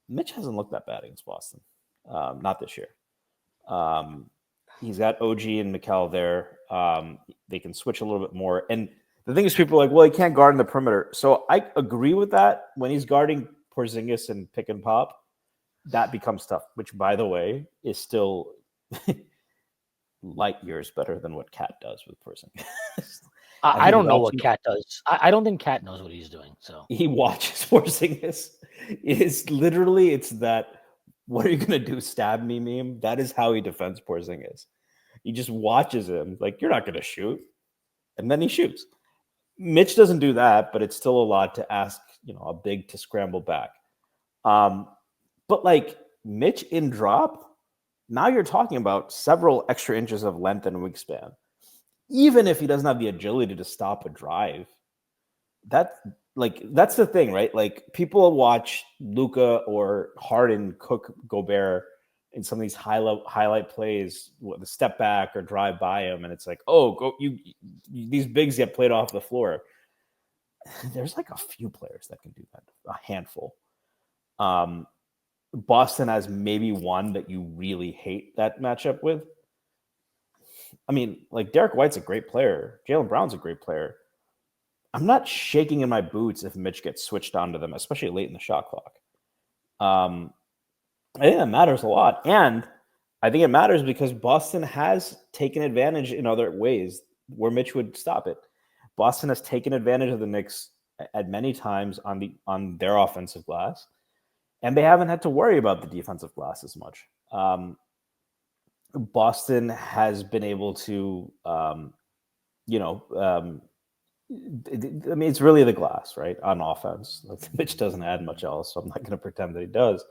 Mitch hasn't looked that bad against Boston. Not this year. He's got OG and Mikal there. They can switch a little bit more. And the thing is, people are like, well, he can't guard in the perimeter. So I agree with that. When he's guarding Porzingis and pick and pop, that becomes tough, which, by the way, is still light years better than what Cat does with Porzingis. I don't know what Cat does. I don't think Cat knows what he's doing. So he watches Porzingis. It's that, what are you going to do, stab me meme? That is how he defends Porzingis. He just watches him like, you're not going to shoot. And then he shoots. Mitch doesn't do that, but it's still a lot to ask, a big to scramble back. But like Mitch in drop, now you're talking about several extra inches of length and wingspan. Even if he doesn't have the agility to stop a drive, that's the thing, right? Like, people watch Luka or Harden cook Gobert in some of these highlight plays with a step back or drive by him, and it's like, oh, these bigs get played off the floor. There's like a few players that can do that, a handful. Boston has maybe one that you really hate that matchup with. I mean, like, Derek White's a great player. Jaylen Brown's a great player. I'm not shaking in my boots if Mitch gets switched onto them, especially late in the shot clock. I think that matters a lot. And I think it matters because Boston has taken advantage in other ways where Mitch would stop it. Boston has taken advantage of the Knicks at many times on their offensive glass, and they haven't had to worry about the defensive glass as much. Boston has been able to, it's really the glass, right, on offense. Mitch doesn't add much else, so I'm not going to pretend that he does.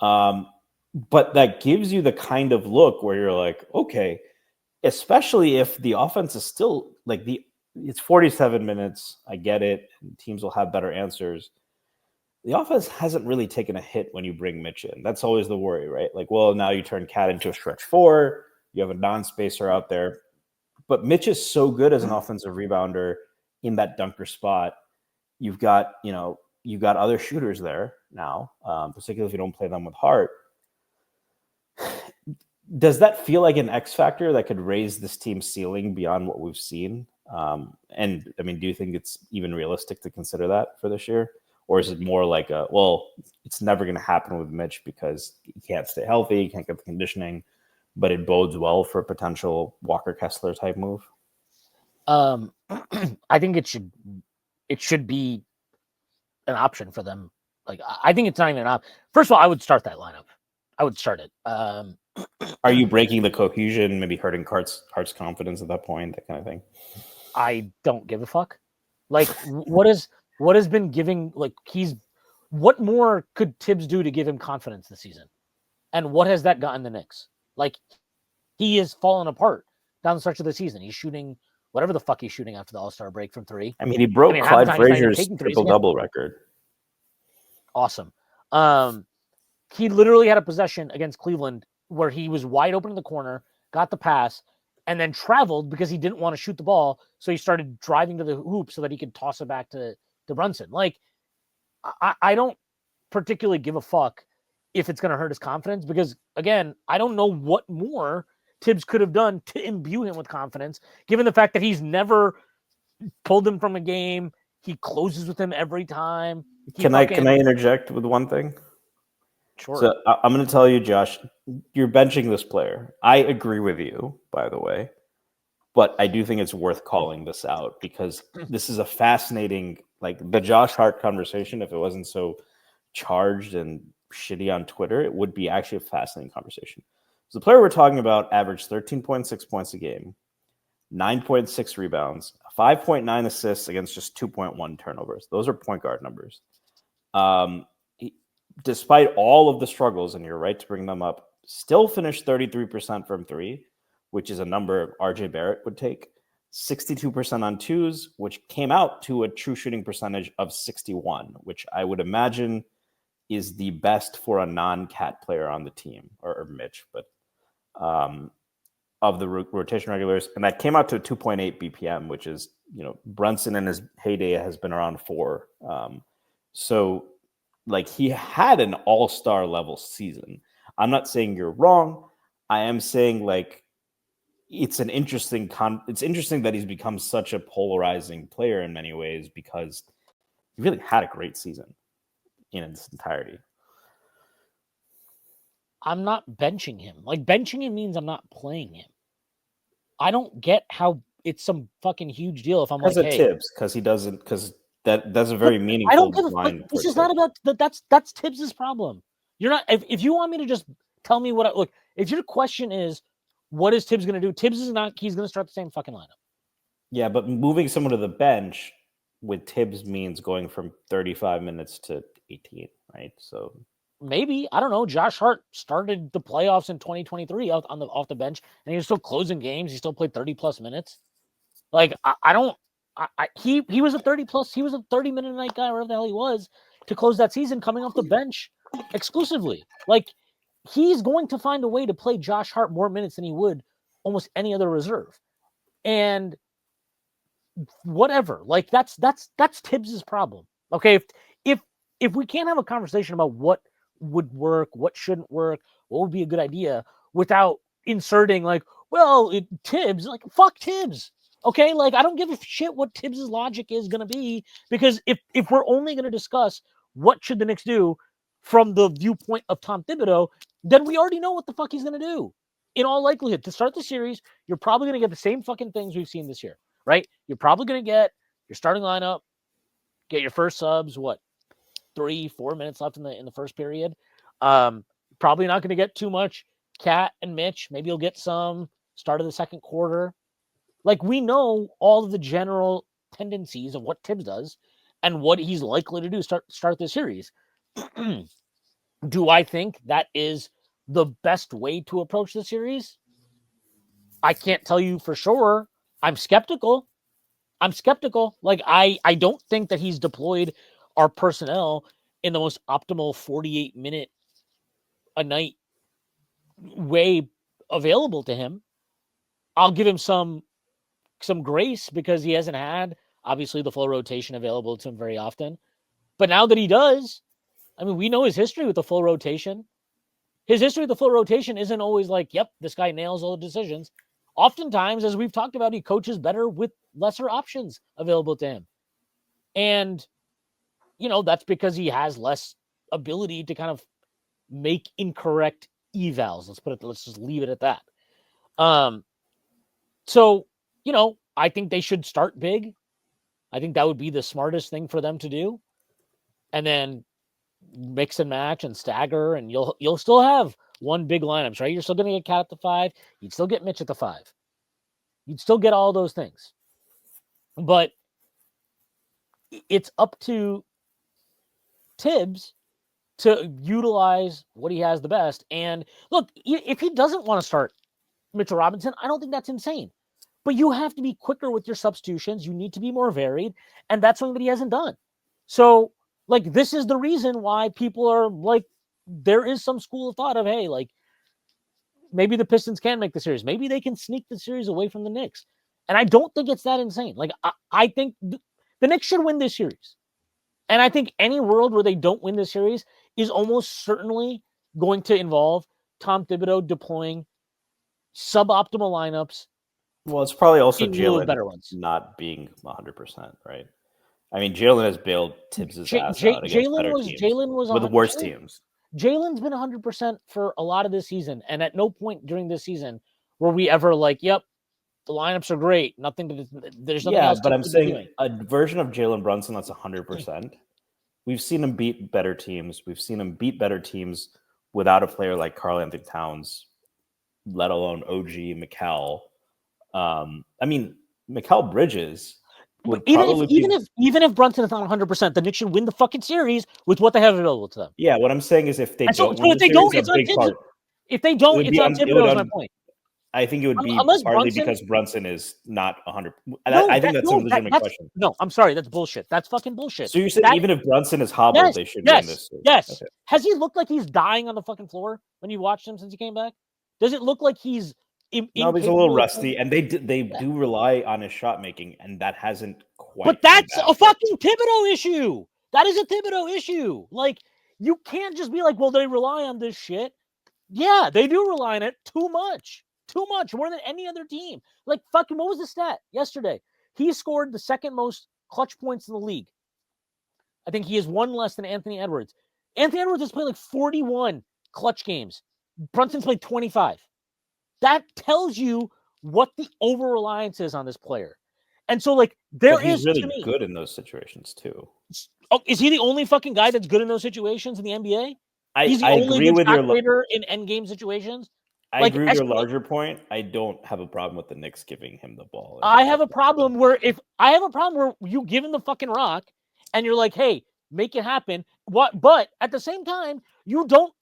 But that gives you the kind of look where you're like, okay, especially if the offense is still like it's 47 minutes. I get it. Teams will have better answers. The offense hasn't really taken a hit when you bring Mitch in. That's always the worry, right? Like, well, now you turn Cat into a stretch four. You have a non-spacer out there. But Mitch is so good as an offensive rebounder in that dunker spot. You've got other shooters there now, particularly if you don't play them with Hart. Does that feel like an X factor that could raise this team's ceiling beyond what we've seen? And I mean, do you think it's even realistic to consider that for this year? Or is it more like it's never going to happen with Mitch because he can't stay healthy, he can't get the conditioning, but it bodes well for a potential Walker Kessler type move? I think it should be an option for them. Like, I think it's not even an option. First of all, I would start that lineup. I would start it. Are you breaking the cohesion, maybe hurting Hart's confidence at that point, that kind of thing? I don't give a fuck. Like, what has been giving, like, what more could Thibs do to give him confidence this season? And what has that gotten the Knicks? Like, he is fallen apart down the stretch of the season. He's shooting whatever the fuck he's shooting after the All-Star break from three. I mean, he broke half the Clyde time he's not even Frazier's taking threes. triple-double record. Awesome. He literally had a possession against Cleveland where he was wide open in the corner, got the pass, and then traveled because he didn't want to shoot the ball. So he started driving to the hoop so that he could toss it back to Brunson. Like, I don't particularly give a fuck if it's going to hurt his confidence because, again, I don't know what more Thibs could have done to imbue him with confidence, given the fact that he's never pulled him from a game. He closes with him every time. Can I interject with one thing? Sure. So I'm going to tell you, Josh, you're benching this player. I agree with you, by the way, but I do think it's worth calling this out because this is a fascinating, like the Josh Hart conversation. If it wasn't so charged and shitty on Twitter, it would be actually a fascinating conversation. So the player we're talking about averaged 13.6 points a game, 9.6 rebounds, 5.9 assists against just 2.1 turnovers. Those are point guard numbers. Despite all of the struggles, and you're right to bring them up, still finished 33% from three, which is a number RJ Barrett would take, 62% on twos, which came out to a true shooting percentage of 61, which I would imagine is the best for a non-cat player on the team, or Mitch, but of the rotation regulars. And that came out to 2.8 BPM, which is, Brunson in his heyday has been around 4. So like he had an all-star level season. I'm not saying you're wrong. I am saying like it's an interesting it's interesting that he's become such a polarizing player in many ways because he really had a great season in its entirety. I'm not benching him. Like, benching him means I'm not playing him. I don't get how it's some fucking huge deal if I'm like, hey, Thibs, because that's a very meaningful. I don't give a fuck. This is not about that's Thibs' problem. You're not. If you want me to just tell me what look, if your question is what is Thibs going to do, Thibs is not. He's going to start the same fucking lineup. Yeah, but moving someone to the bench with Thibs means going from 35 minutes to 18, right? So maybe, I don't know. Josh Hart started the playoffs in 2023 off the bench, and he was still closing games. He still played 30 plus minutes. Like he was a 30 plus. He was a 30-minute a night guy, wherever the hell he was, to close that season, coming off the bench exclusively. Like, he's going to find a way to play Josh Hart more minutes than he would almost any other reserve, and whatever. Like, that's Thibs' problem. Okay, if we can't have a conversation about what would work, what shouldn't work, what would be a good idea, without inserting like, well, Thibs, like, fuck Thibs. Okay, like, I don't give a shit what Thibs' logic is going to be, because if we're only going to discuss what should the Knicks do from the viewpoint of Tom Thibodeau, then we already know what the fuck he's going to do. In all likelihood, to start the series, you're probably going to get the same fucking things we've seen this year, right? You're probably going to get your starting lineup, get your first subs, 3-4 minutes left in the first period. Probably not going to get too much Cat and Mitch. Maybe you'll get some start of the second quarter. Like, we know all of the general tendencies of what Thibs does and what he's likely to do start this series. Do I think that is the best way to approach the series? I can't tell you for sure. I'm skeptical. Like, I don't think that he's deployed our personnel in the most optimal 48-minute a night way available to him. I'll give him some grace because he hasn't had, obviously, the full rotation available to him very often. But now that he does, I mean, we know his history with the full rotation. His history with the full rotation isn't always like, yep, this guy nails all the decisions. Oftentimes, as we've talked about, he coaches better with lesser options available to him. And, that's because he has less ability to kind of make incorrect evals. Let's just leave it at that. So, I think they should start big. I think that would be the smartest thing for them to do. And then mix and match and stagger, and you'll still have one big lineups, right? You're still going to get Cat at the 5. You'd still get Mitch at the 5. You'd still get all those things. But it's up to Thibs to utilize what he has the best. And look, if he doesn't want to start Mitchell Robinson, I don't think that's insane. But you have to be quicker with your substitutions. You need to be more varied. And that's something that he hasn't done. So, like, this is the reason why people are like, there is some school of thought of, hey, like, maybe the Pistons can make the series. Maybe they can sneak the series away from the Knicks. And I don't think it's that insane. Like, I think the Knicks should win this series. And I think any world where they don't win this series is almost certainly going to involve Tom Thibodeau deploying suboptimal lineups. Well, it's probably also Jalen better ones. Not being 100%, right? I mean, Jalen has bailed Thibs' ass out against better teams. Jalen was with the worst teams. Jalen's been 100% for a lot of this season, and at no point during this season were we ever like, "Yep, the lineups are great. There's nothing else." Yeah, but I'm saying a version of Jalen Brunson that's 100%. We've seen him beat better teams. We've seen him beat better teams without a player like Karl-Anthony Towns, let alone OG Mikal. I mean, Mikal Bridges would even if Brunson is not 100%, the Knicks should win the fucking series with what they have available to them. Yeah, what I'm saying is if they don't win if they don't, it's on Thibodeau is my point. I think it would be partly because Brunson is not 100. I think that's a legitimate question. No, I'm sorry, that's bullshit. That's fucking bullshit. So you're saying even if Brunson is hobbled, they should win this series? Yes. Okay. Has he looked like he's dying on the fucking floor when you watched him since he came back? Does it look like he's no, he's a little rusty, and they do rely on his shot making, and that hasn't quite. But that's a fucking Thibodeau issue. That is a Thibodeau issue. Like, you can't just be like, well, they rely on this shit. Yeah, they do rely on it too much, more than any other team. Like, fucking, what was the stat yesterday? He scored the second most clutch points in the league. I think he has one less than Anthony Edwards. Anthony Edwards has played like 41 clutch games. Brunson's played 25. That tells you what the over-reliance is on this player. And so, like, he's really good in those situations, too. Oh, is he the only fucking guy that's good in those situations in the NBA? He's the only good shot creator in endgame situations? I agree with your larger point. I don't have a problem with the Knicks giving him the ball. I have a problem where you give him the fucking rock and you're like, hey, make it happen. But at the same time, you don't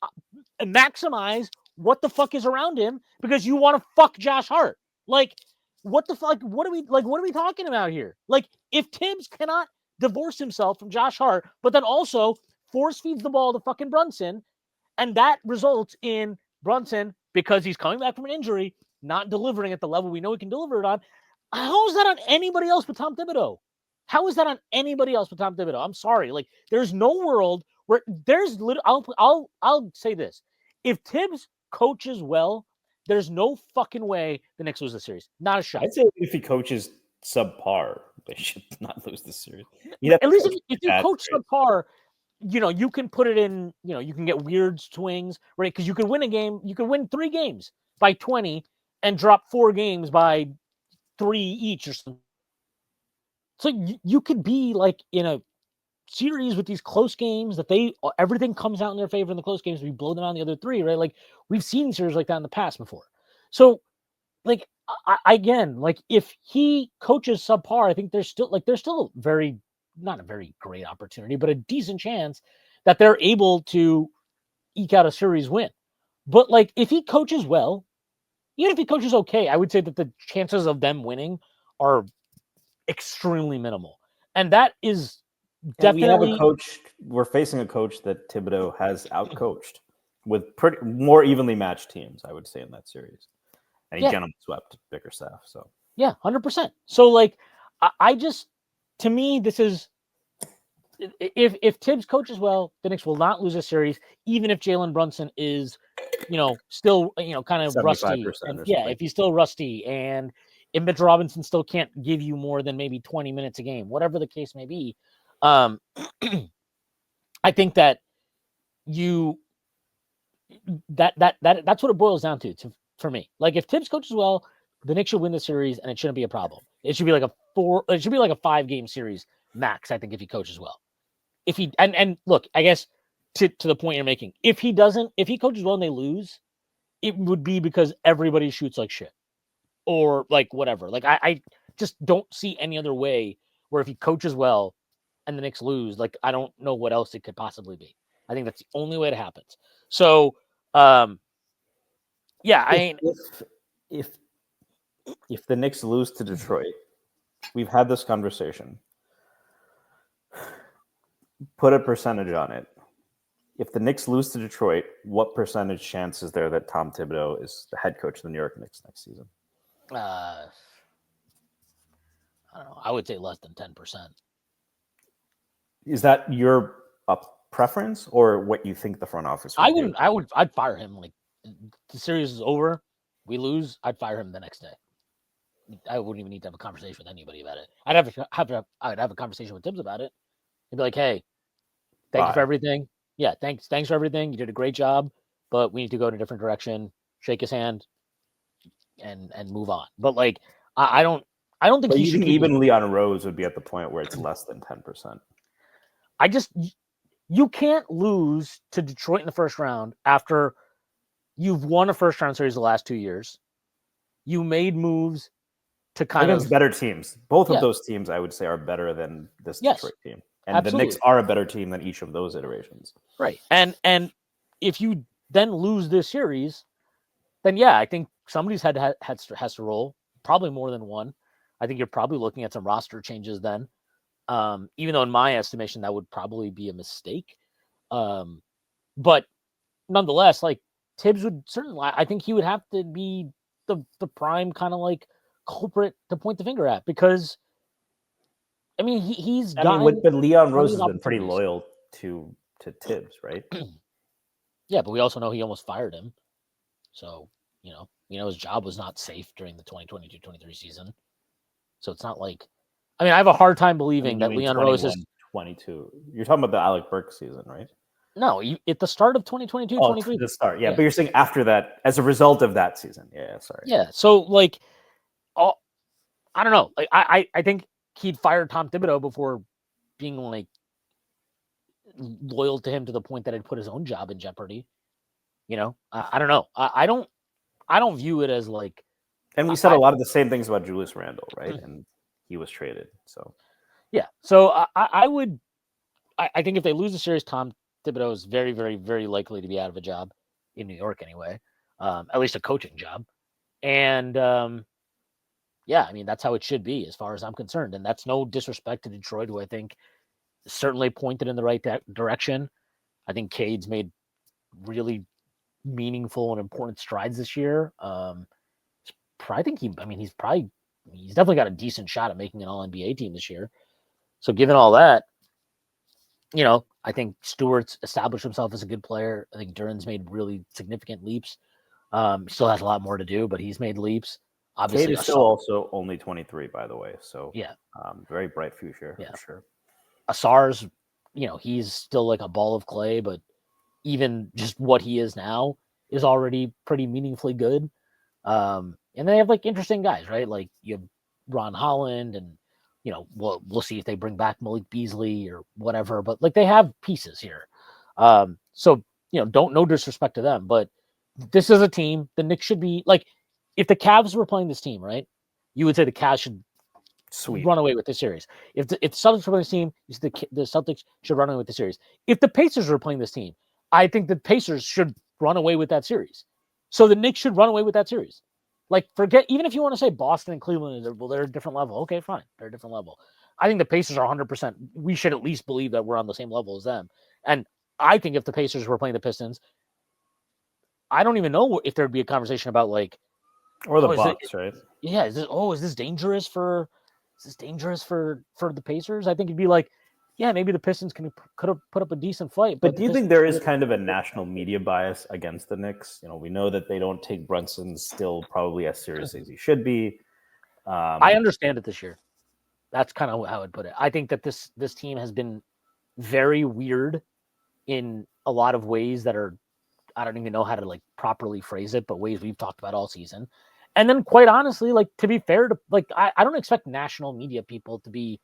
maximize what the fuck is around him because you want to fuck Josh Hart. Like, what the fuck? What are we talking about here? Like, if Thibs cannot divorce himself from Josh Hart, but then also force feeds the ball to fucking Brunson, and that results in Brunson, because he's coming back from an injury, not delivering at the level we know he can deliver it on. How is that on anybody else but Tom Thibodeau? How is that on anybody else but Tom Thibodeau? I'm sorry. Like, there's no world where there's I'll say this. If Thibs coaches well, there's no fucking way the Knicks lose the series. Not a shot. I'd say if he coaches subpar, they should not lose the series. At least if you coach subpar, you can put it in, you can get weird swings, right? Because you can win a game, you can win 3 games by 20 and drop 4 games by 3 each or something. So you could be like in a series with these close games that everything comes out in their favor in the close games. We blow them out in the other 3, right? Like, we've seen series like that in the past before. So, like, again, like, if he coaches subpar, I think there's still not a very great opportunity, but a decent chance that they're able to eke out a series win. But, like, if he coaches well, even if he coaches okay, I would say that the chances of them winning are extremely minimal. And that is definitely... We're facing a coach that Thibodeau has outcoached with more evenly matched teams, I would say, in that series. And he gentleman swept Bickerstaff. So yeah, 100%. So, like, I just, to me, this is, if Thibs coaches well, the Knicks will not lose a series, even if Jalen Brunson is, still, kind of rusty. If he's still rusty, and if Mitchell Robinson still can't give you more than maybe 20 minutes a game, whatever the case may be. I think that that's what it boils down to for me. Like, if Thibs coaches well, the Knicks should win the series, and it shouldn't be a problem. It should be like a 5-game series max, I think, if he coaches well. If he and look, I guess to the point you're making, if he coaches well and they lose, it would be because everybody shoots like shit or like whatever. Like I just don't see any other way where if he coaches well and the Knicks lose, like I don't know what else it could possibly be. I think that's the only way it happens. So, yeah, I ain't. If the Knicks lose to Detroit, we've had this conversation. Put a percentage on it. If the Knicks lose to Detroit, what percentage chance is there that Tom Thibodeau is the head coach of the New York Knicks next season? I don't know. I would say less than 10%. Is that your preference or what you think the front office would do? I'd fire him. Like the series is over, we lose, I'd fire him the next day. I wouldn't even need to have a conversation with anybody about it. I'd have a conversation with Thibs about it. He'd be like, "Hey, thank you for everything. Yeah, thanks for everything. You did a great job, but we need to go in a different direction. Shake his hand, and move on." But like, I don't think he should. Even Leon Rose would be at the point where it's less than 10%. You can't lose to Detroit in the first round after you've won a first round series the last 2 years. You made moves to against better teams. Both of those teams, I would say, are better than this Detroit team. And absolutely. The Knicks are a better team than each of those iterations. Right. And if you then lose this series, then yeah, I think somebody's has to roll, probably more than one. I think you're probably looking at some roster changes then. Even though in my estimation, that would probably be a mistake. But nonetheless, like Thibs would certainly, I think he would have to be the prime kind of like culprit to point the finger at, because I mean he's but Leon Rose has been pretty loyal to Thibs, right? Yeah, but we also know he almost fired him. So, his job was not safe during the 2022-23 season. So it's not like, I mean, I have a hard time believing that Leon Rose is 22. You're talking about the Alec Burks season, right? No, at the start of 2022-23. The start, yeah. But you're saying after that, as a result of that season. Yeah, sorry. Yeah, so like, I don't know. Like, I think he'd fired Tom Thibodeau before being like loyal to him to the point that I'd put his own job in jeopardy. I don't know. I don't view it as like. And we said a lot of the same things about Julius Randle, right? And he was traded. So yeah. So I think if they lose the series, Tom Thibodeau is very, very, very likely to be out of a job in New York anyway, at least a coaching job. And yeah, I mean, that's how it should be as far as I'm concerned. And that's no disrespect to Detroit, who I think certainly pointed in the right direction. I think Cade's made really meaningful and important strides this year. I think he's definitely got a decent shot at making an All-NBA team this year. So given all that, I think Stewart's established himself as a good player. I think Duren's made really significant leaps. Still has a lot more to do, but he's made leaps. Obviously, Cade is still also only 23, by the way. So yeah, very bright future for sure. Asar's, he's still like a ball of clay, but even just what he is now is already pretty meaningfully good. And they have like interesting guys, right? Like you have Ron Holland, and we'll see if they bring back Malik Beasley or whatever. But like they have pieces here. So no disrespect to them, but this is a team. The Knicks should be like, if the Cavs were playing this team, right? You would say the Cavs should run away with the series. If the Celtics were playing this team, you said the Celtics should run away with the series. If the Pacers were playing this team, I think the Pacers should run away with that series. So the Knicks should run away with that series. Like, forget, even if you want to say Boston and Cleveland, they're a different level. Okay, fine. They're a different level. I think the Pacers are 100%. We should at least believe that we're on the same level as them. And I think if the Pacers were playing the Pistons, I don't even know if there'd be a conversation about like, or the Bucks, right? Yeah. Is this dangerous for the Pacers? I think it'd be like, yeah, maybe the Pistons could have put up a decent fight. But do you think there is kind of a national media bias against the Knicks? We know that they don't take Brunson still probably as seriously as he should be. I understand it this year. That's kind of how I'd put it. I think that this team has been very weird in a lot of ways that are, I don't even know how to like properly phrase it, but ways we've talked about all season. And then quite honestly, like, to be fair to, like, I don't expect national media people to be,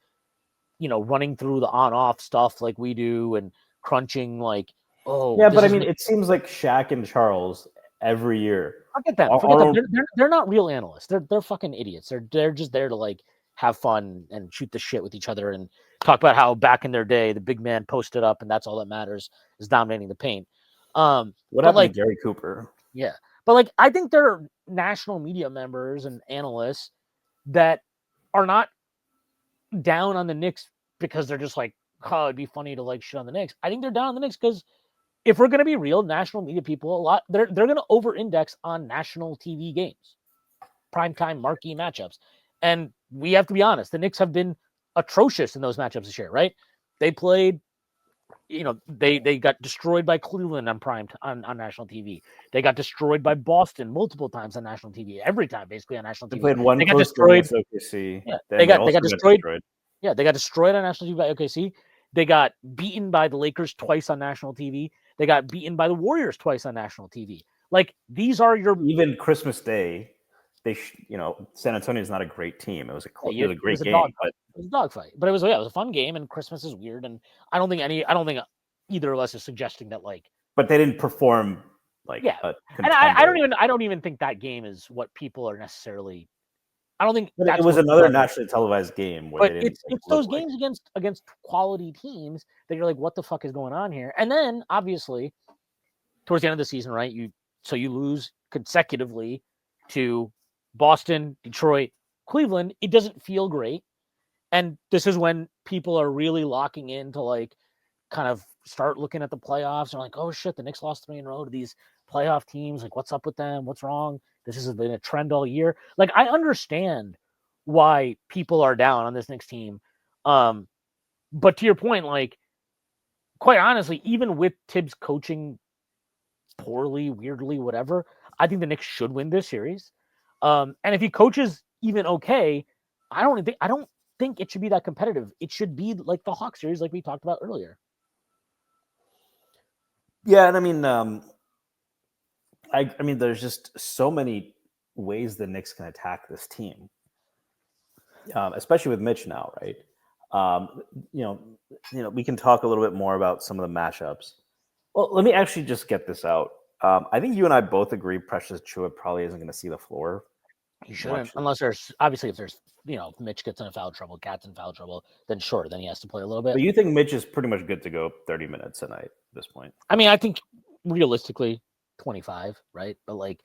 running through the on-off stuff like we do and crunching like, but I mean, it seems like Shaq and Charles every year. I'll get them. Forget them. They're not real analysts. They're fucking idiots. They're just there to like have fun and shoot the shit with each other and talk about how back in their day the big man posted up and that's all that matters is dominating the paint. What but happened like to Gary Cooper? yeah, but like I think there are national media members and analysts that are not down on the Knicks because they're just like, oh, it'd be funny to like shit on the Knicks. I think they're down on the Knicks because if we're going to be real, national media people, they're going to over-index on national TV games, primetime marquee matchups, and we have to be honest. The Knicks have been atrocious in those matchups this year, right? They played, they got destroyed by Cleveland on national TV. They got destroyed by Boston multiple times on national TV. Every time, basically on national TV. They played one they got close destroyed. Game against OKC. Yeah, Then they got also destroyed. Yeah, they got destroyed on national TV by OKC. They got beaten by the Lakers twice on national TV. They got beaten by the Warriors twice on national TV. Like, these are your... Even Christmas Day, San Antonio is not a great team. It was a great game. It was a dogfight. But it was a fun game, and Christmas is weird, and I don't think either of us is suggesting that, like... But they didn't perform like a contender. And I don't even think that game is what people are necessarily... I don't think it was another nationally televised game. But it's those games against quality teams that you're like, what the fuck is going on here? And then obviously, towards the end of the season, right? You lose consecutively to Boston, Detroit, Cleveland. It doesn't feel great, and this is when people are really locking in to like kind of start looking at the playoffs. They're like, oh shit, the Knicks lost 3 in a row to these playoff teams. Like, what's up with them? What's wrong? This has been a trend all year. Like, I understand why people are down on this Knicks team. But to your point, like, quite honestly, even with Thibs coaching poorly, weirdly, whatever, I think the Knicks should win this series. And if he coaches even okay, I don't think it should be that competitive. It should be like the Hawks series, like we talked about earlier. Yeah, and I mean, there's just so many ways the Knicks can attack this team, especially with Mitch now, right? We can talk a little bit more about some of the matchups. Well, let me actually just get this out. I think you and I both agree Precious Achiuwa probably isn't going to see the floor. He shouldn't, unless there's obviously if there's Mitch gets in foul trouble, Cat's in foul trouble, then sure, then he has to play a little bit. But you think Mitch is pretty much good to go 30 minutes a night at this point? I mean, I think realistically 25, right? But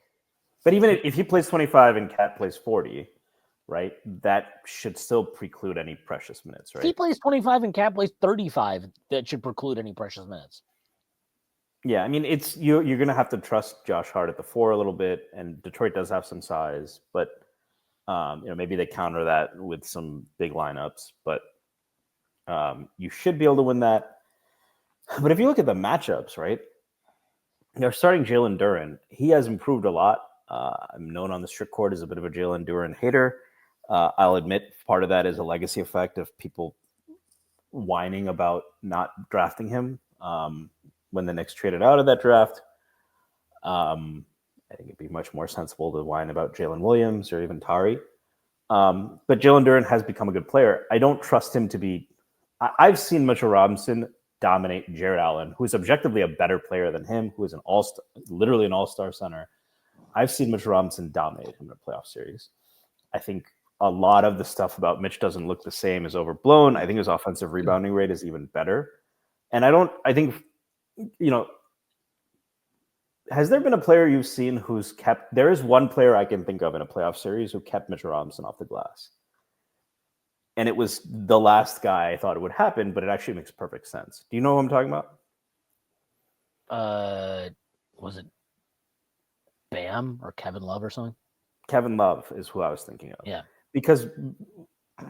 even if he plays 25 and Cat plays 40, right, that should still preclude any Precious minutes, right? If he plays 25 and Cat plays 35, that should preclude any Precious minutes. Yeah, I mean, it's you're going to have to trust Josh Hart at the 4 a little bit, and Detroit does have some size, but maybe they counter that with some big lineups, but you should be able to win that. But if you look at the matchups, right, they're starting Jalen Duren. He has improved a lot. I'm known on the strict court as a bit of a Jalen Duren hater. I'll admit part of that is a legacy effect of people whining about not drafting him when the Knicks traded out of that draft. I think it'd be much more sensible to whine about Jalen Williams or even Tari. But Jalen Duren has become a good player. I don't trust him to be... I've seen Mitchell Robinson dominate Jared Allen, who is objectively a better player than him, who is literally an all-star center. I've seen Mitchell Robinson dominate him in a playoff series. I think a lot of the stuff about Mitch doesn't look the same is overblown. I think his offensive rebounding rate is even better. And has there been a player you've seen who's there is one player I can think of in a playoff series who kept Mitchell Robinson off the glass. And it was the last guy I thought it would happen, but it actually makes perfect sense. Do you know who I'm talking about? Was it Bam or Kevin Love or something? Kevin Love is who I was thinking of. Yeah. Because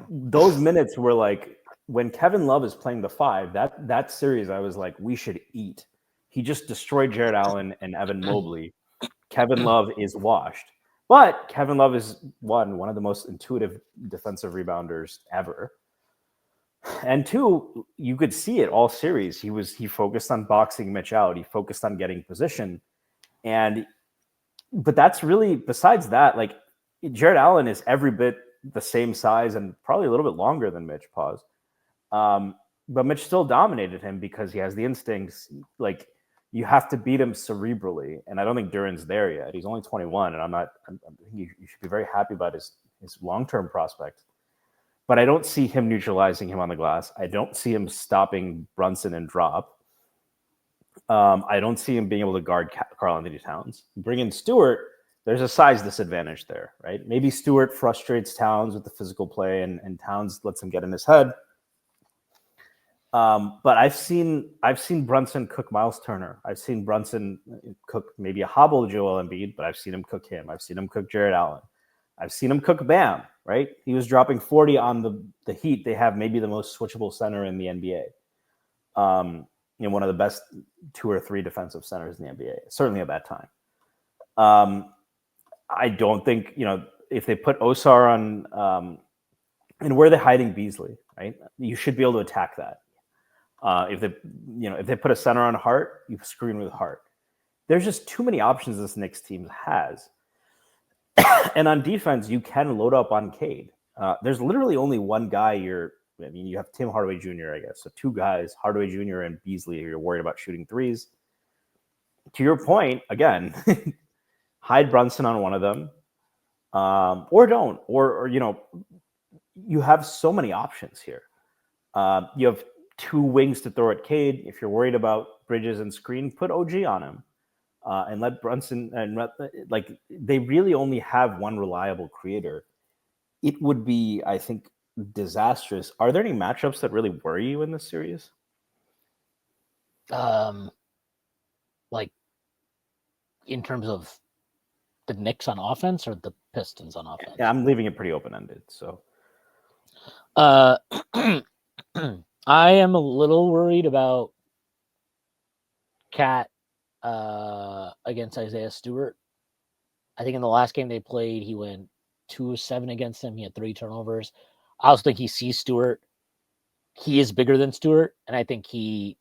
those minutes were like, when Kevin Love is playing the 5, that series, I was like, we should eat. He just destroyed Jared Allen and Evan Mobley. Kevin Love is washed. But Kevin Love is one of the most intuitive defensive rebounders ever. And 2, you could see it all series. He focused on boxing Mitch out. He focused on getting position. But that's really, besides that, like, Jared Allen is every bit the same size and probably a little bit longer than Mitch. But Mitch still dominated him because he has the instincts. Like, you have to beat him cerebrally, and I don't think Duran's there yet. He's only 21, and I think you should be very happy about his long-term prospect. But I don't see him neutralizing him on the glass. I don't see him stopping Brunson and drop. I don't see him being able to guard Karl-Anthony Towns. Bring in Stewart, there's a size disadvantage there, right? Maybe Stewart frustrates Towns with the physical play, and Towns lets him get in his head. But I've seen Brunson cook Miles Turner. I've seen Brunson cook maybe a hobble Joel Embiid, but I've seen him cook him. I've seen him cook Jared Allen. I've seen him cook Bam, right? He was dropping 40 on the Heat. They have maybe the most switchable center in the NBA. One of the best 2 or 3 defensive centers in the NBA, certainly at that time. I don't think, if they put Osar on, and where they're hiding Beasley, right? You should be able to attack that. If they put a center on Hart, you screen with Hart. There's just too many options this Knicks team has. And on defense, you can load up on Cade. There's literally only one guy you have Tim Hardaway Jr., I guess. So 2 guys, Hardaway Jr. and Beasley, you're worried about shooting threes. To your point, again, hide Brunson on one of them, or don't. Or you have so many options here. You have 2 wings to throw at Cade. If you're worried about Bridges and screen, put OG on him. And let Brunson they really only have one reliable creator. It would be, I think, disastrous. Are there any matchups that really worry you in this series? Like in terms of the Knicks on offense or the Pistons on offense? Yeah, I'm leaving it pretty open-ended. So, I am a little worried about Cat against Isaiah Stewart. I think in the last game they played, he went 2 of 7 against him. He had 3 turnovers. I also think he sees Stewart. He is bigger than Stewart, and I think he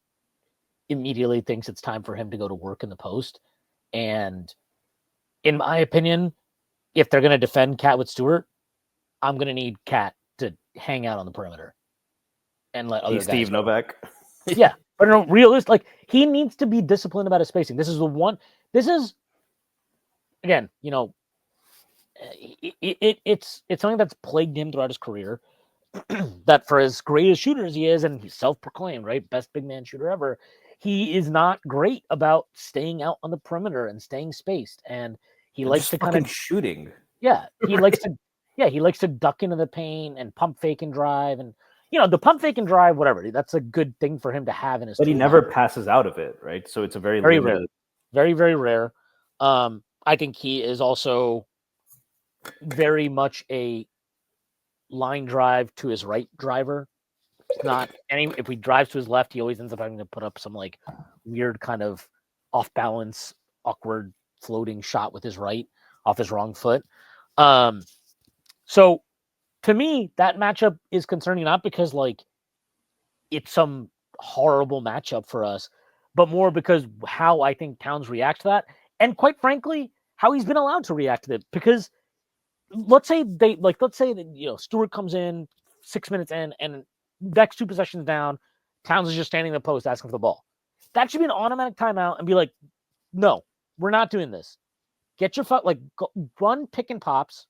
immediately thinks it's time for him to go to work in the post. And in my opinion, if they're going to defend Cat with Stewart, I'm going to need Cat to hang out on the perimeter and let other guys Steve go. Novak. Yeah. But no, realistic, he needs to be disciplined about his spacing. This is again, it's something that's plagued him throughout his career. That for as great a shooter as he is, and he's self-proclaimed, right, best big man shooter ever, he is not great about staying out on the perimeter and staying spaced. And he likes to kind of shooting. Yeah, he likes to duck into the paint and pump fake and drive, and the pump fake and drive, whatever. That's a good thing for him to have in his. But he never passes out of it, right? So it's a very rare, very very rare. I think he is also very much a line drive to his right driver. It's not if he drives to his left, he always ends up having to put up some like weird kind of off balance, awkward floating shot with his right off his wrong foot. So to me, that matchup is concerning, not because it's some horrible matchup for us, but more because how I think Towns reacts to that, and quite frankly, how he's been allowed to react to it. Because let's say that Stewart comes in 6 minutes in, and next 2 possessions down, Towns is just standing in the post asking for the ball. That should be an automatic timeout and be like, no, we're not doing this. Get your run pick and pops.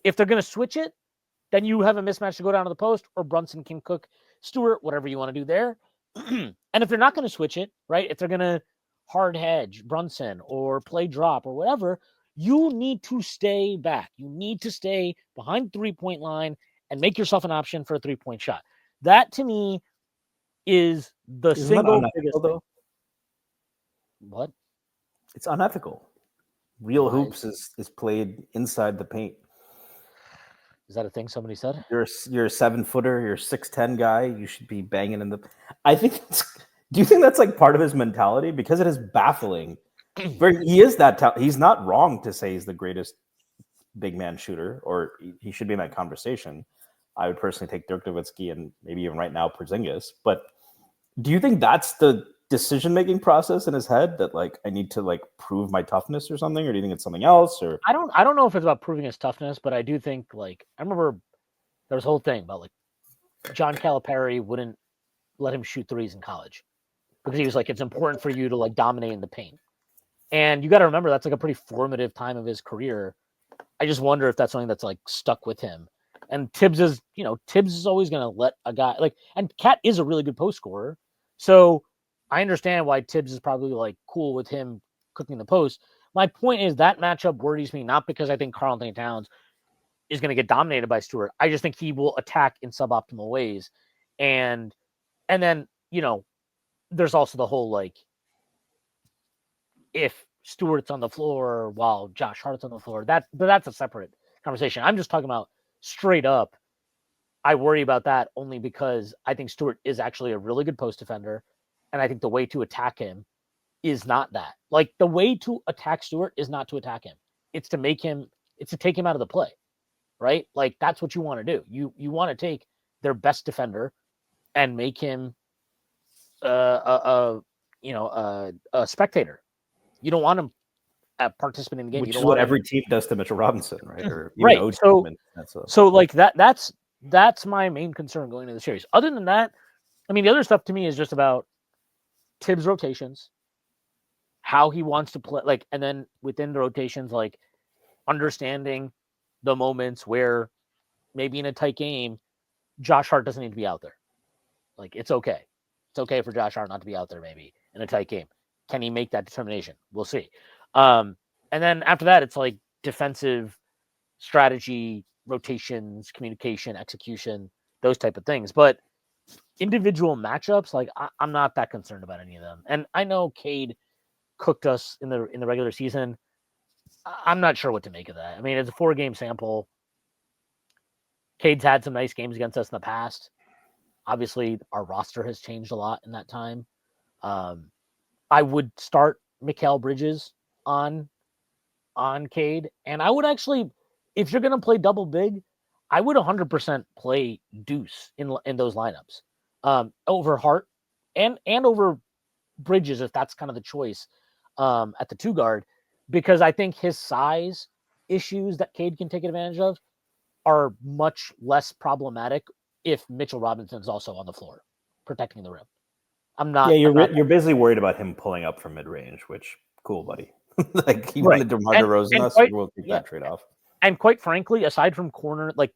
If they're going to switch it, then you have a mismatch to go down to the post, or Brunson can cook Stewart, whatever you want to do there. And if they're not going to switch it, right, if they're going to hard hedge Brunson or play drop or whatever, you need to stay back. You need to stay behind the 3-point line and make yourself an option for a 3-point shot. That to me is the single biggest thing. What? It's unethical. Real hoops is played inside the paint. Is that a thing somebody said? You're a 7-footer. You're a 6'10" guy. You should be banging in the. I think. Do you think that's part of his mentality? Because it is baffling. He is that. He's not wrong to say he's the greatest big man shooter, or he should be in that conversation. I would personally take Dirk Nowitzki and maybe even right now Porzingis. But do you think that's the decision-making process in his head, that I need to prove my toughness or something, or do you think it's something else? Or I don't know if it's about proving his toughness, but I do think I remember there was a whole thing about John Calipari wouldn't let him shoot threes in college. because he was like, it's important for you to like dominate in the paint. And you got to remember that's like a pretty formative time of his career. I just wonder if that's something that's like stuck with him. And Thibs is always going to let a guy like, and Cat is a really good post scorer. So I understand why Thibs is probably like cool with him cooking the post. My point is that matchup worries me, not because I think Karl-Anthony Towns is going to get dominated by Stewart. I just think he will attack in suboptimal ways. And then, there's also the whole like, if Stewart's on the floor while Josh Hart's on the floor, that's a separate conversation. I'm just talking about straight up. I worry about that only because I think Stewart is actually a really good post defender. And I think the way to attack him is not that. Like, the way to attack Stewart is not to attack him. It's to take him out of the play, right? Like, that's what you want to do. You want to take their best defender and make him a spectator. You don't want him participating in the game. Which is what every team does to Mitchell Robinson, right? Or even right. OG. So like that's my main concern going into the series. Other than that, I mean, the other stuff to me is just about Thibs rotations, how he wants to play, like, and then within the rotations, like understanding the moments where maybe in a tight game, Josh Hart doesn't need to be out there. Like, it's okay. It's okay for Josh Hart not to be out there maybe in a tight game. Can he make that determination? We'll see. And then after that, it's like defensive strategy, rotations, communication, execution, those type of things. But individual matchups, like I'm not that concerned about any of them. And I know Cade cooked us in the regular season. I'm not sure what to make of that. I mean, it's a 4-game sample. Cade's had some nice games against us in the past. Obviously, our roster has changed a lot in that time. I would start Mikal Bridges on Cade, and I would actually, if you're going to play double big, I would 100% play Deuce in those lineups over Hart and over Bridges if that's kind of the choice at the 2 guard, because I think his size issues that Cade can take advantage of are much less problematic if Mitchell Robinson is also on the floor protecting the rim. I'm not. Yeah, you're basically worried about him pulling up from mid range, which cool, buddy. Like, he wanted DeMar DeRozan us, we'll take that trade off. And quite frankly, aside from corner like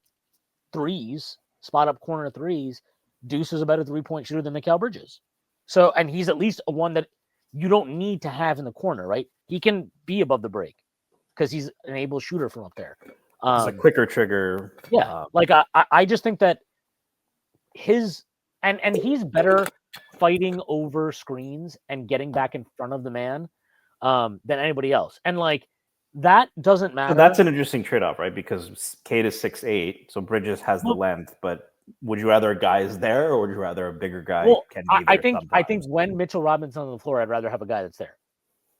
threes, spot up corner threes, Deuce is a better 3-point shooter than Mikal Bridges. So, and he's at least a one that you don't need to have in the corner, right? He can be above the break because he's an able shooter from up there. It's a quicker trigger. Yeah, like I just think that his and he's better fighting over screens and getting back in front of the man than anybody else. And like, that doesn't matter. So that's an interesting trade-off, right? Because Cade is 6'8", so Bridges has the length, but would you rather a guy is there or would you rather a bigger guy can be there? I think when Mitchell Robinson's on the floor, I'd rather have a guy that's there.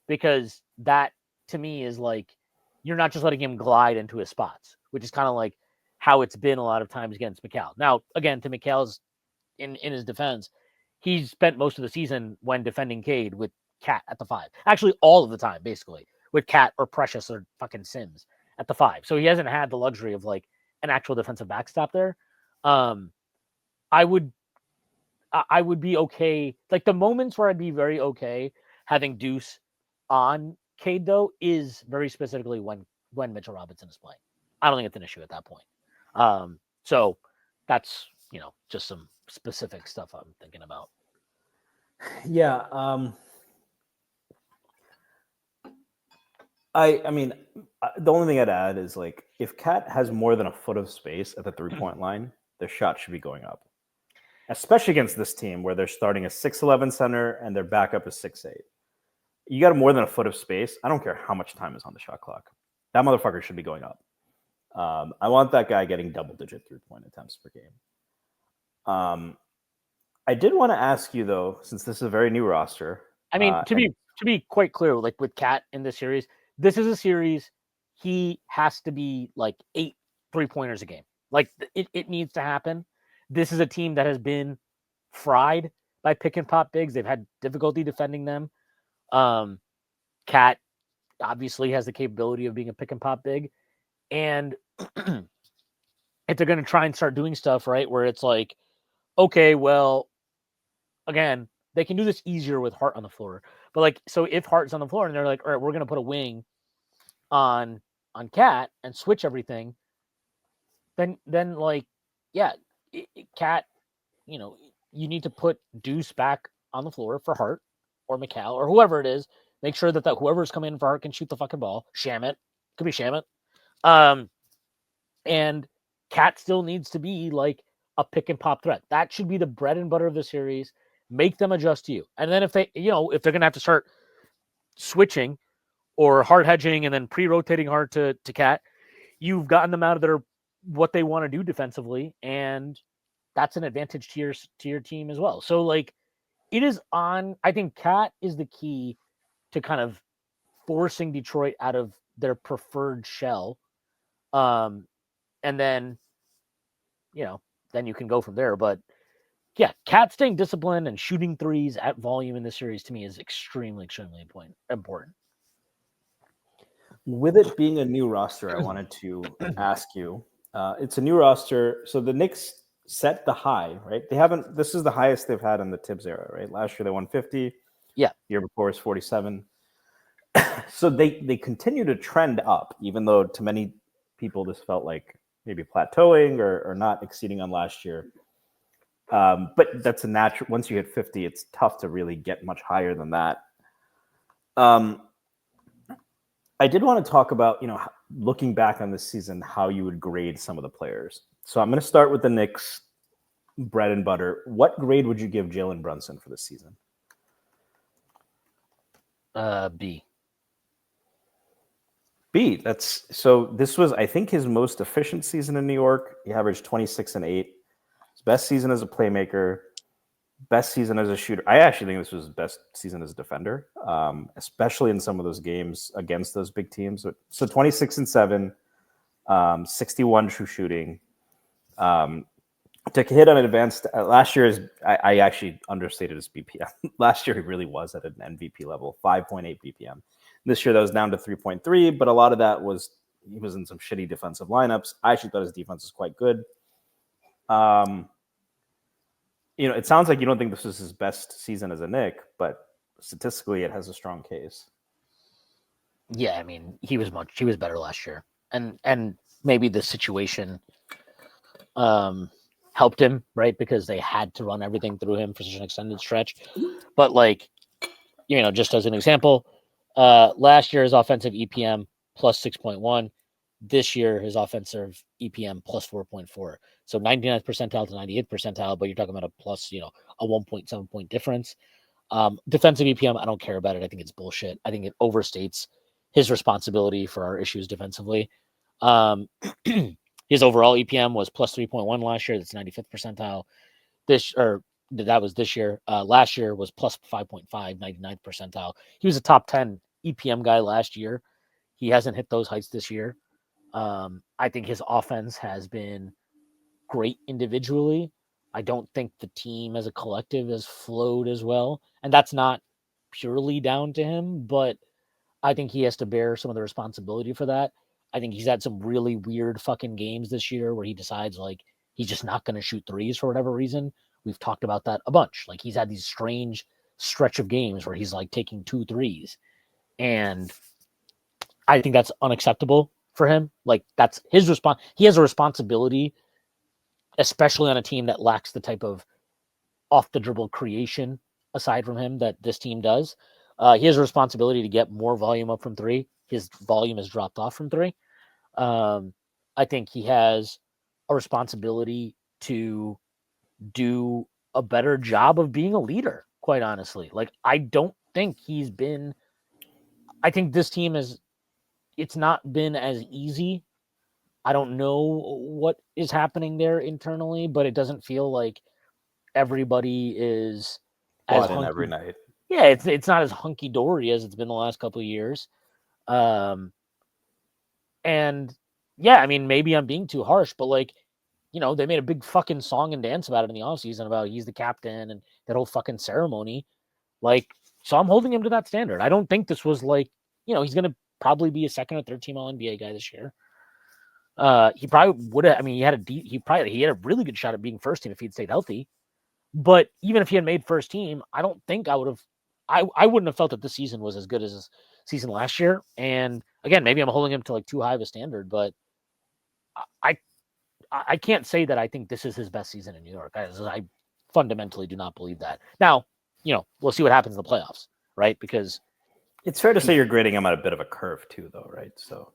Because that to me is like, you're not just letting him glide into his spots, which is kind of like how it's been a lot of times against Mikal. Now, again, to Mikal's in his defense, he spent most of the season when defending Cade with Cat at the 5. Actually, all of the time, basically, with Cat or Precious or fucking Sims at the 5. So he hasn't had the luxury of like an actual defensive backstop there. I would be okay. Like, the moments where I'd be very okay having Deuce on Cade, though, is very specifically when Mitchell Robinson is playing. I don't think it's an issue at that point. So that's, just some specific stuff I'm thinking about. Yeah. I mean, the only thing I'd add is, like, if Cat has more than a foot of space at the 3-point line, their shot should be going up. Especially against this team where they're starting a 6'11" center and their backup is 6'8". You got more than a foot of space. I don't care how much time is on the shot clock. That motherfucker should be going up. I want that guy getting double-digit 3-point attempts per game. I did want to ask you, though, since this is a very new roster. I mean, to be quite clear, like with Cat in this series, this is a series he has to be like 8 3-pointers a game. Like, it needs to happen. This is a team that has been fried by pick and pop bigs. They've had difficulty defending them. Cat obviously has the capability of being a pick and pop big. And if they're going to try and start doing stuff, right, where it's like, okay, well, again, they can do this easier with Hart on the floor. But like, so if Hart's on the floor and they're like, all right, we're gonna put a wing on Cat and switch everything, then like, yeah, Cat, you know, you need to put Deuce back on the floor for Hart or McCall or whoever it is. Make sure that whoever's coming in for Hart can shoot the fucking ball. Shamit. Could be Shamit. And Cat still needs to be like a pick and pop threat. That should be the bread and butter of the series. Make them adjust to you. And then if they, if they're going to have to start switching or hard hedging and then pre-rotating hard to Cat, you've gotten them out of their what they want to do defensively, and that's an advantage to your team as well. So like, it is on. I think Cat is the key to kind of forcing Detroit out of their preferred shell, and then then you can go from there. But yeah, Cat staying disciplined and shooting threes at volume in this series to me is extremely, extremely important. With it being a new roster, I wanted to ask you. It's a new roster, so the Knicks set the high, right? They haven't. This is the highest they've had in the Thibs era, right? Last year they won 50. Yeah. The year before was 47. So they continue to trend up, even though to many people this felt like maybe plateauing or not exceeding on last year. But that's a natural. Once you hit 50, it's tough to really get much higher than that. I did want to talk about, looking back on this season, how you would grade some of the players. So I'm going to start with the Knicks bread and butter. What grade would you give Jalen Brunson for this season? B. This was, I think, his most efficient season in New York. He averaged 26 and 8. His best season as a playmaker, best season as a shooter. I actually think this was his best season as a defender, especially in some of those games against those big teams. So 26 and 7, 61 true shooting. Took a hit on an advanced. Last year I actually understated his BPM. Last year he really was at an MVP level, 5.8 BPM. This year that was down to 3.3, but a lot of that was he was in some shitty defensive lineups. I actually thought his defense was quite good. It sounds like you don't think this was his best season as a Knick, but statistically it has a strong case. Yeah, I mean, he was better last year. And maybe the situation helped him, right? Because they had to run everything through him for such an extended stretch. But like, just as an example, last year his offensive EPM plus 6.1. This year his offensive EPM plus 4.4. So 99th percentile to 98th percentile, but you're talking about a plus, a 1.7 point difference. Defensive EPM, I don't care about it. I think it's bullshit. I think it overstates his responsibility for our issues defensively. His overall EPM was plus 3.1 last year. That's 95th percentile. That was this year. Last year was plus 5.5, 99th percentile. He was a top 10 EPM guy last year. He hasn't hit those heights this year. I think his offense has been great individually. I don't think the team as a collective has flowed as well. And that's not purely down to him, but I think he has to bear some of the responsibility for that. I think he's had some really weird fucking games this year where he decides like he's just not going to shoot threes for whatever reason. We've talked about that a bunch. Like he's had these strange stretch of games where he's like taking 2 threes. And I think that's unacceptable for him. Like that's his response. He has a responsibility, especially on a team that lacks the type of off the dribble creation aside from him that this team does. He has a responsibility to get more volume up from 3. His volume has dropped off from 3. I think he has a responsibility to do a better job of being a leader, quite honestly. Like, I don't think he's been, I think this team it's not been as easy. I don't know what is happening there internally, but it doesn't feel like everybody is as hunky every night. Yeah, it's not as hunky dory as it's been the last couple of years. And yeah, I mean, maybe I'm being too harsh, but like, they made a big fucking song and dance about it in the offseason about he's the captain and that whole fucking ceremony. Like, so I'm holding him to that standard. I don't think this was like, he's going to probably be a second or third team All NBA guy this year. He probably would have. I mean, he had a really good shot at being first team if he'd stayed healthy. But even if he had made first team, I don't think I would have. I wouldn't have felt that this season was as good as his season last year. And again, maybe I'm holding him to like too high of a standard, but I I can't say that I think this is his best season in New York. I fundamentally do not believe that. Now, we'll see what happens in the playoffs, right? Because it's fair to say you're grading him at a bit of a curve too, though, right? So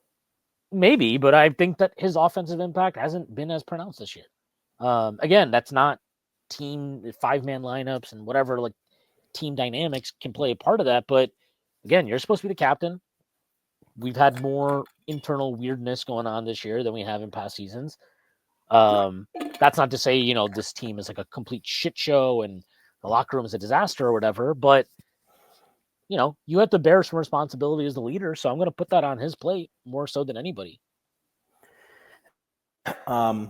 maybe, but I think that his offensive impact hasn't been as pronounced this year. Again, that's not team 5-man lineups and whatever, like team dynamics can play a part of that. But again, you're supposed to be the captain. We've had more internal weirdness going on this year than we have in past seasons. That's not to say, this team is like a complete shit show and the locker room is a disaster or whatever, but you have to bear some responsibility as the leader. So I'm going to put that on his plate more so than anybody. I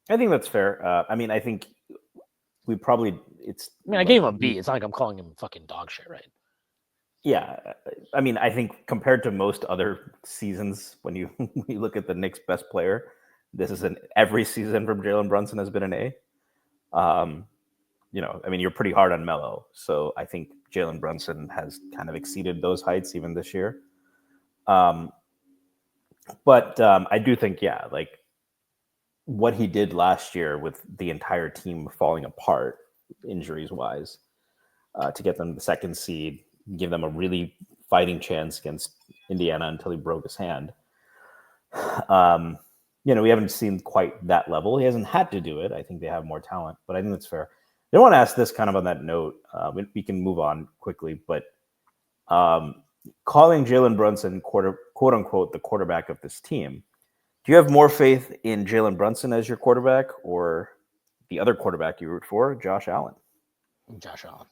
think that's fair. I think we probably I gave him a B. It's not like I'm calling him fucking dog shit, right? Yeah. I think compared to most other seasons, when you look at the Knicks' best player, this is every season from Jalen Brunson has been an A. You're pretty hard on Melo. So I think Jalen Brunson has kind of exceeded those heights even this year. But I do think, what he did last year with the entire team falling apart injuries wise, to get them the second seed, give them a really fighting chance against Indiana until he broke his hand. We haven't seen quite that level. He hasn't had to do it. I think they have more talent, but I think that's fair. I want to ask this kind of on that note. We can move on quickly, but calling Jalen Brunson quote unquote the quarterback of this team. Do you have more faith in Jalen Brunson as your quarterback or the other quarterback you root for, Josh Allen? Josh Allen.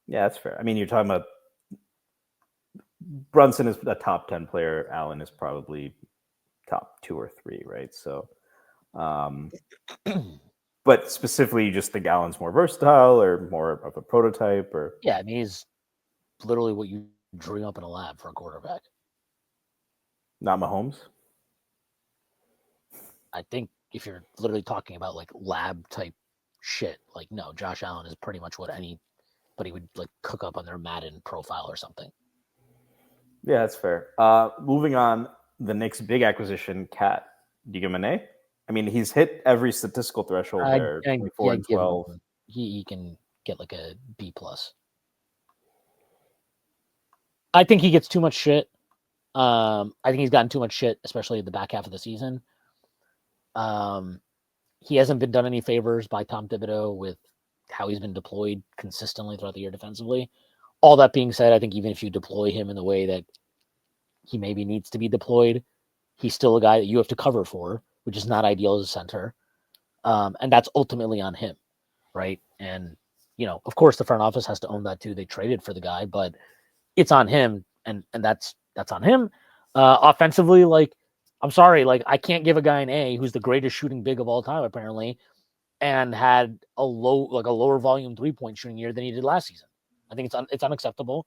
Yeah, that's fair. You're talking about Brunson is a top 10 player. Allen is probably top 2 or 3, right? So, but specifically, you just think Allen's more versatile or more of a prototype, or yeah, he's literally what you dream up in a lab for a quarterback. Not Mahomes. I think if you're literally talking about like lab type shit, like no, Josh Allen is pretty much what anybody would like cook up on their Madden profile or something. Yeah, that's fair. Moving on, the Knicks' big acquisition, Cat. Do you give him an A? He's hit every statistical threshold there, 24 and 12. He can get like a B+. I think he gets too much shit. I think he's gotten too much shit, especially in the back half of the season. He hasn't been done any favors by Tom Thibodeau with how he's been deployed consistently throughout the year defensively. All that being said, I think even if you deploy him in the way that he maybe needs to be deployed, he's still a guy that you have to cover for, which is not ideal as a center. And that's ultimately on him, right? And, of course, the front office has to own that too. They traded for the guy, but it's on him, and that's on him. Offensively, I'm sorry, I can't give a guy an A who's the greatest shooting big of all time, apparently, and had a lower volume 3-point shooting year than he did last season. I think it's unacceptable.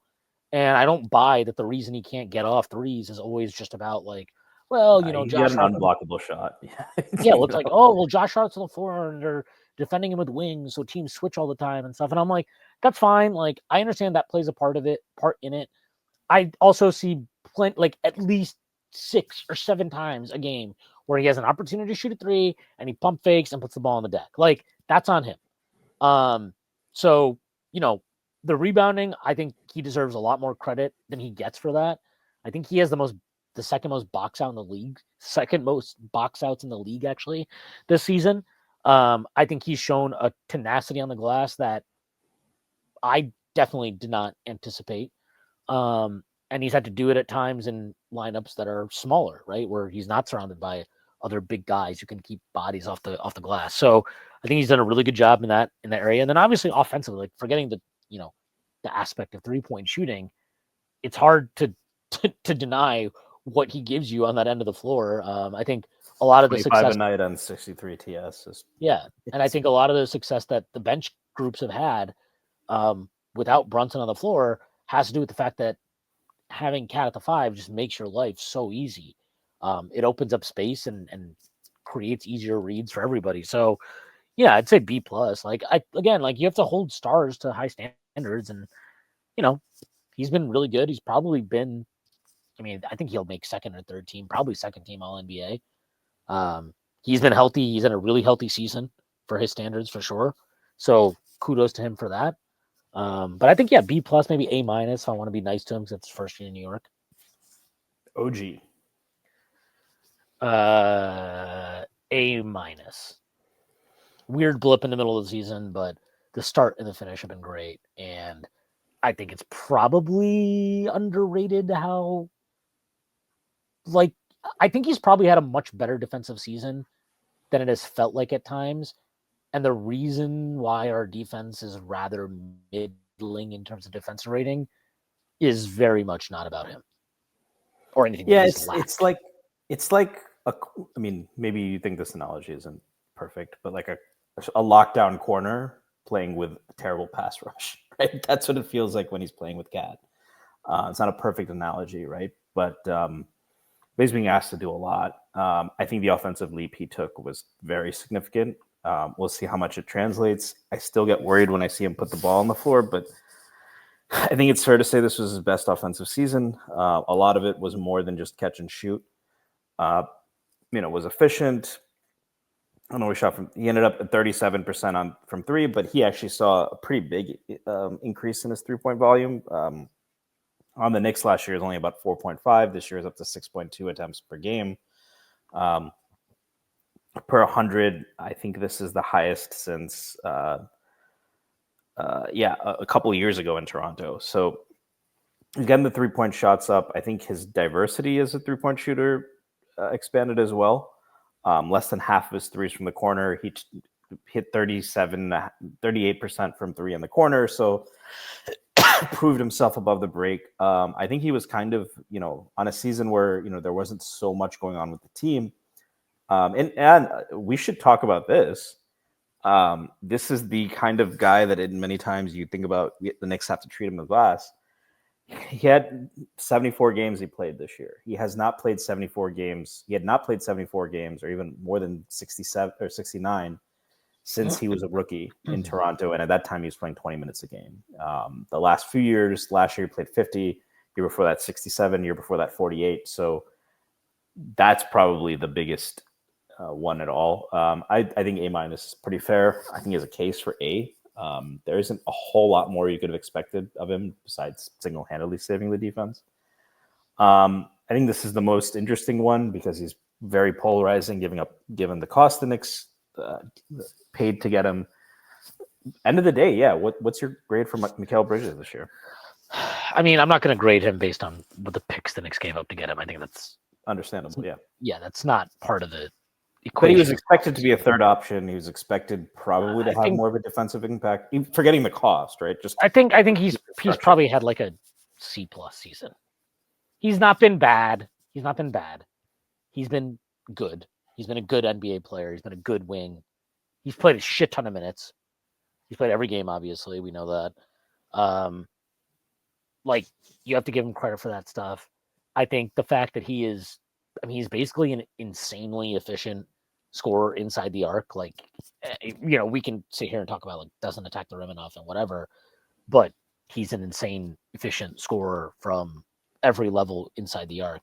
And I don't buy that the reason he can't get off threes is always just about Josh had an unblockable shot. Yeah, it looks like, Josh Hart's on the floor and they're defending him with wings, so teams switch all the time and stuff. And I'm like, that's fine. I understand that plays a part in it. I also see at least 6 or 7 times a game where he has an opportunity to shoot a 3 and he pump fakes and puts the ball on the deck. That's on him. So, the rebounding, I think he deserves a lot more credit than he gets for that. I think he has the second most box out in the league, second most box outs in the league, actually, this season. I think he's shown a tenacity on the glass that I definitely did not anticipate. And he's had to do it at times in lineups that are smaller, right? Where he's not surrounded by other big guys who can keep bodies off the glass. So I think he's done a really good job in that area. And then obviously offensively, forgetting the aspect of 3-point shooting, it's hard to deny what he gives you on that end of the floor. I think a lot of the success a night on 63 TS. And I think a lot of the success that the bench groups have had without Brunson on the floor has to do with the fact that having Cat at the 5 just makes your life so easy. It opens up space and creates easier reads for everybody. So, Yeah, I'd say B plus. Like you have to hold stars to high standards, and you know, he's been really good. He's probably been. I mean, I think he'll make second or third team, probably second team All NBA. He's been healthy. He's in a really healthy season for his standards for sure. So kudos to him for that. But I think B plus, maybe A minus. If I want to be nice to him because it's his first year in New York. OG. A minus. Weird blip in the middle of the season, but the start and the finish have been great, and I think it's probably underrated how. Like, I think he's probably had a much better defensive season than it has felt like at times. And the reason why our defense is rather middling in terms of defensive rating is very much not about him or anything. Yeah, it's like I mean, maybe you think this analogy isn't perfect, but like a lockdown corner playing with a terrible pass rush, right? That's what it feels like when he's playing with Cat. It's not a perfect analogy, right? But he's being asked to do a lot. I think the offensive leap he took was very significant. We'll see how much it translates. I still get worried when I see him put the ball on the floor, but I think it's fair to say this was his best offensive season. A lot of it was more than just catch and shoot. Was efficient. I don't know. He ended up at 37% from three, but he actually saw a pretty big increase in his 3-point volume. On the Knicks last year, it was only about 4.5. This year is up to 6.2 attempts per game. Per 100, I think this is the highest since a couple of years ago in Toronto. So he's getting the 3-point shots up. I think his diversity as a 3-point shooter expanded as well. Less than half of his threes from the corner. He hit 38% from three in the corner. So proved himself above the break. I think he was kind of, on a season where, there wasn't so much going on with the team. And we should talk about this. This is the kind of guy that many times you think about the Knicks have to treat him with glass. He had 74 games he played this year. He has not played 74 games. He had not played 74 games or even more than 67 or 69 since he was a rookie in Toronto. And at that time, he was playing 20 minutes a game. The last few years, last year he played 50, year before that 67, year before that 48. So that's probably the biggest one at all. I think A minus is pretty fair. I think he has a case for A. There isn't a whole lot more you could have expected of him besides single-handedly saving the defense. I think this is the most interesting one because he's very polarizing, given the cost the Knicks paid to get him. End of the day, yeah. What's your grade for Mikal Bridges this year? I mean, I'm not going to grade him based on what the picks the Knicks gave up to get him. I think that's understandable. Yeah, that's not part of the equation. But he was expected to be a third option. He was expected probably to have more of a defensive impact, forgetting the cost, right? I think he's probably had like a C plus season. He's not been bad. He's been good. He's been a good NBA player. He's been a good wing. He's played a shit ton of minutes. He's played every game, obviously. We know that. You have to give him credit for that stuff. I think the fact that he's basically an insanely efficient scorer inside the arc. We can sit here and talk about doesn't attack the rim enough and whatever, but he's an insane efficient scorer from every level inside the arc.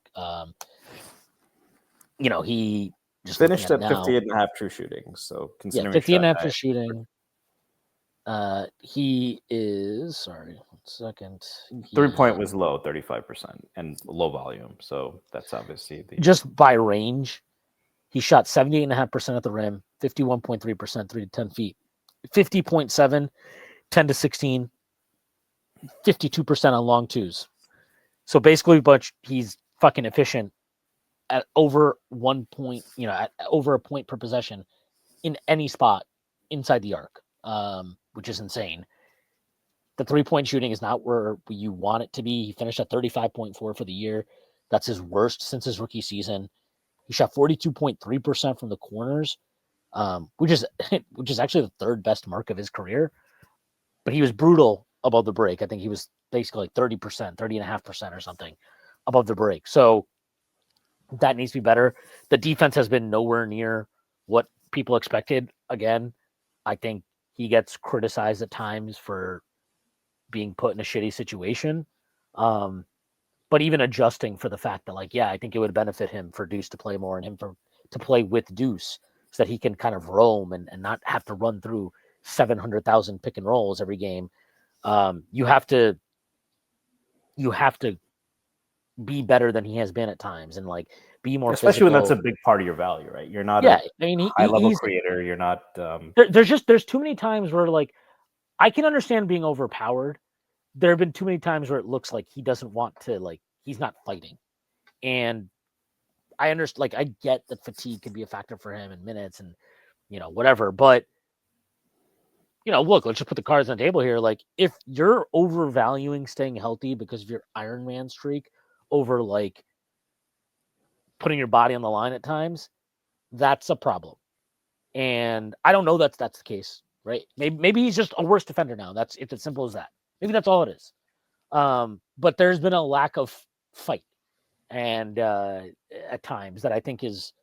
He just finished at 58.5 true shooting. So considering 58.5 true shooting. He is 3-point was low, 35% and low volume. So that's obviously just by range. He shot 78.5% at the rim, 51.3% 3 to 10 feet, 50.7, 10 to 16, 52% on long twos. So basically, he's fucking efficient at over 1 point, at over a point per possession in any spot inside the arc, which is insane. The 3-point shooting is not where you want it to be. He finished at 35.4 for the year. That's his worst since his rookie season. He shot 42.3% from the corners, which is actually the third best mark of his career. But he was brutal above the break. I think he was basically like 30%, 30.5% or something above the break. So that needs to be better. The defense has been nowhere near what people expected. Again, I think he gets criticized at times for being put in a shitty situation. But even adjusting for the fact that, like, yeah, I think it would benefit him for Deuce to play more and him to play with Deuce so that he can kind of roam and not have to run through 700,000 pick and rolls every game. You have to be better than he has been at times and like be more especially physical. when that's a big part of your value, right? You're not Yeah, a I mean, high level creator. You're not. there's too many times where like I can understand being overpowered. There have been too many times where it looks like he doesn't want to, like, he's not fighting. And I understand, like, I get that fatigue could be a factor for him in minutes and, whatever. But, look, let's just put the cards on the table here. Like, if you're overvaluing staying healthy because of your Iron Man streak over, like, putting your body on the line at times, that's a problem. And I don't know that's the case, right? Maybe he's just a worse defender now. It's as simple as that. Maybe that's all it is. But there's been a lack of fight and at times that I think is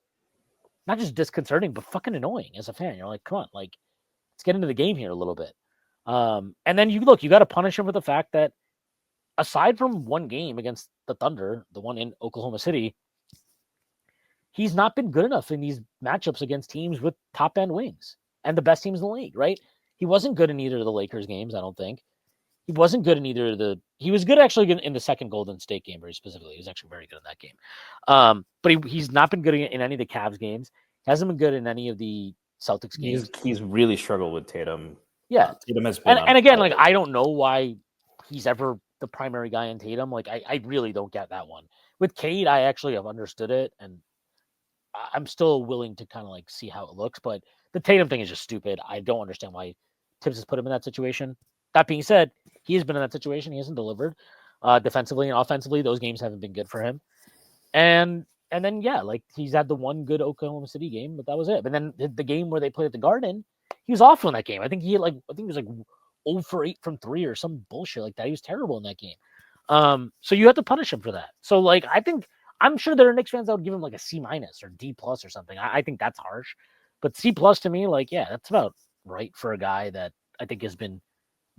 not just disconcerting, but fucking annoying as a fan. You're like, come on, like, let's get into the game here a little bit. And then you got to punish him for the fact that aside from one game against the Thunder, the one in Oklahoma City, he's not been good enough in these matchups against teams with top end wings and the best teams in the league, right? He wasn't good in either of the Lakers games, I don't think. He wasn't good in either of the. He was good actually in the second Golden State game, very specifically. He was actually very good in that game. But he's not been good in any of the Cavs games. He hasn't been good in any of the Celtics games. He's really struggled with Tatum. Yeah, Tatum has been and again, like, I don't know why he's ever the primary guy in Tatum. Like, I really don't get that one. With Cade, I actually have understood it, and I'm still willing to kind of like see how it looks. But the Tatum thing is just stupid. I don't understand why Thibs has put him in that situation. That being said, he has been in that situation. He hasn't delivered defensively and offensively. Those games haven't been good for him. And then, yeah, like, he's had the one good Oklahoma City game, but that was it. But then the game where they played at the Garden, he was awful in that game. I think he was like 0 for 8 from 3 or some bullshit like that. He was terrible in that game. So you have to punish him for that. So, like, I'm sure there are Knicks fans that would give him like a C- or D+ or something. I think that's harsh. But C+ to me, like, yeah, that's about right for a guy that I think has been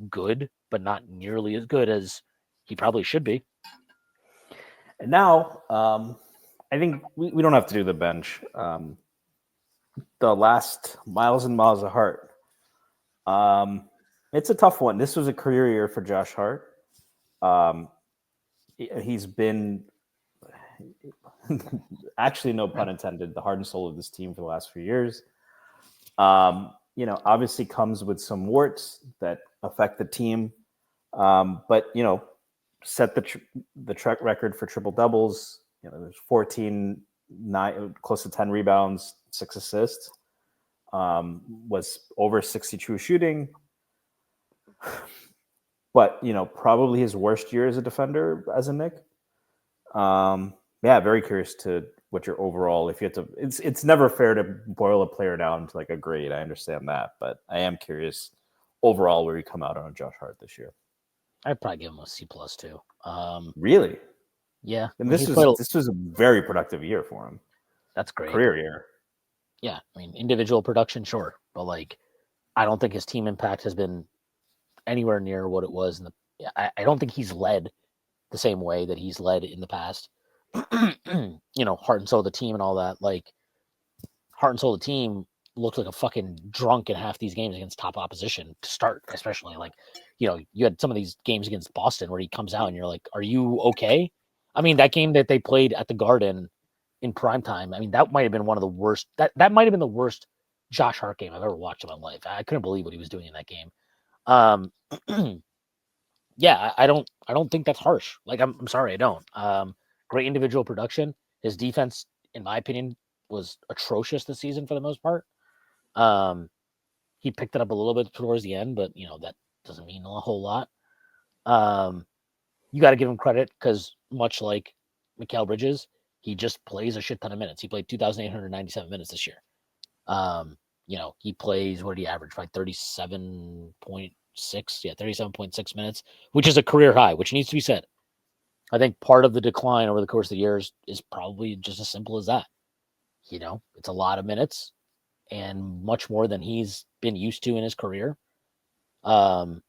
good, but not nearly as good as he probably should be. And now, I think we don't have to do the bench. The last Miles and Miles of Hart. It's a tough one. This was a career year for Josh Hart. He's been, actually, no pun intended, the heart and soul of this team for the last few years. Obviously comes with some warts that affect the team. But, set the track record for triple doubles. There's 14, 9, close to 10 rebounds, 6 assists. Was over 60 true shooting. But, probably his worst year as a defender as a Knick. Very curious to what your overall, if you have to, it's never fair to boil a player down to like a grade. I understand that, but I am curious overall where you come out on Josh Hart this year. I'd probably give him a C+ too. Really? Yeah. And this was a very productive year for him. That's great. Career year. Yeah. I mean, individual production, sure. But, like, I don't think his team impact has been anywhere near what it was I don't think he's led the same way that he's led in the past. Heart and soul of the team and all that. Like, heart and soul of the team looked like a fucking drunk in half these games against top opposition to start, especially. Like, you had some of these games against Boston where he comes out and you're like, are you okay? I mean, that game that they played at the Garden in primetime, I mean, that might have been one of the worst. That might have been the worst Josh Hart game I've ever watched in my life. I couldn't believe what he was doing in that game. Yeah, I don't think that's harsh. Like, I'm sorry, I don't. Great individual production. His defense, in my opinion, was atrocious this season for the most part. He picked it up a little bit towards the end, but that doesn't mean a whole lot. You got to give him credit because much like Mikal Bridges, he just plays a shit ton of minutes. He played 2,897 minutes this year. He plays, what did he average? Like 37.6, 37.6 minutes, which is a career high, which needs to be said. I think part of the decline over the course of the years is probably just as simple as that. It's a lot of minutes. and much more than he's been used to in his career. The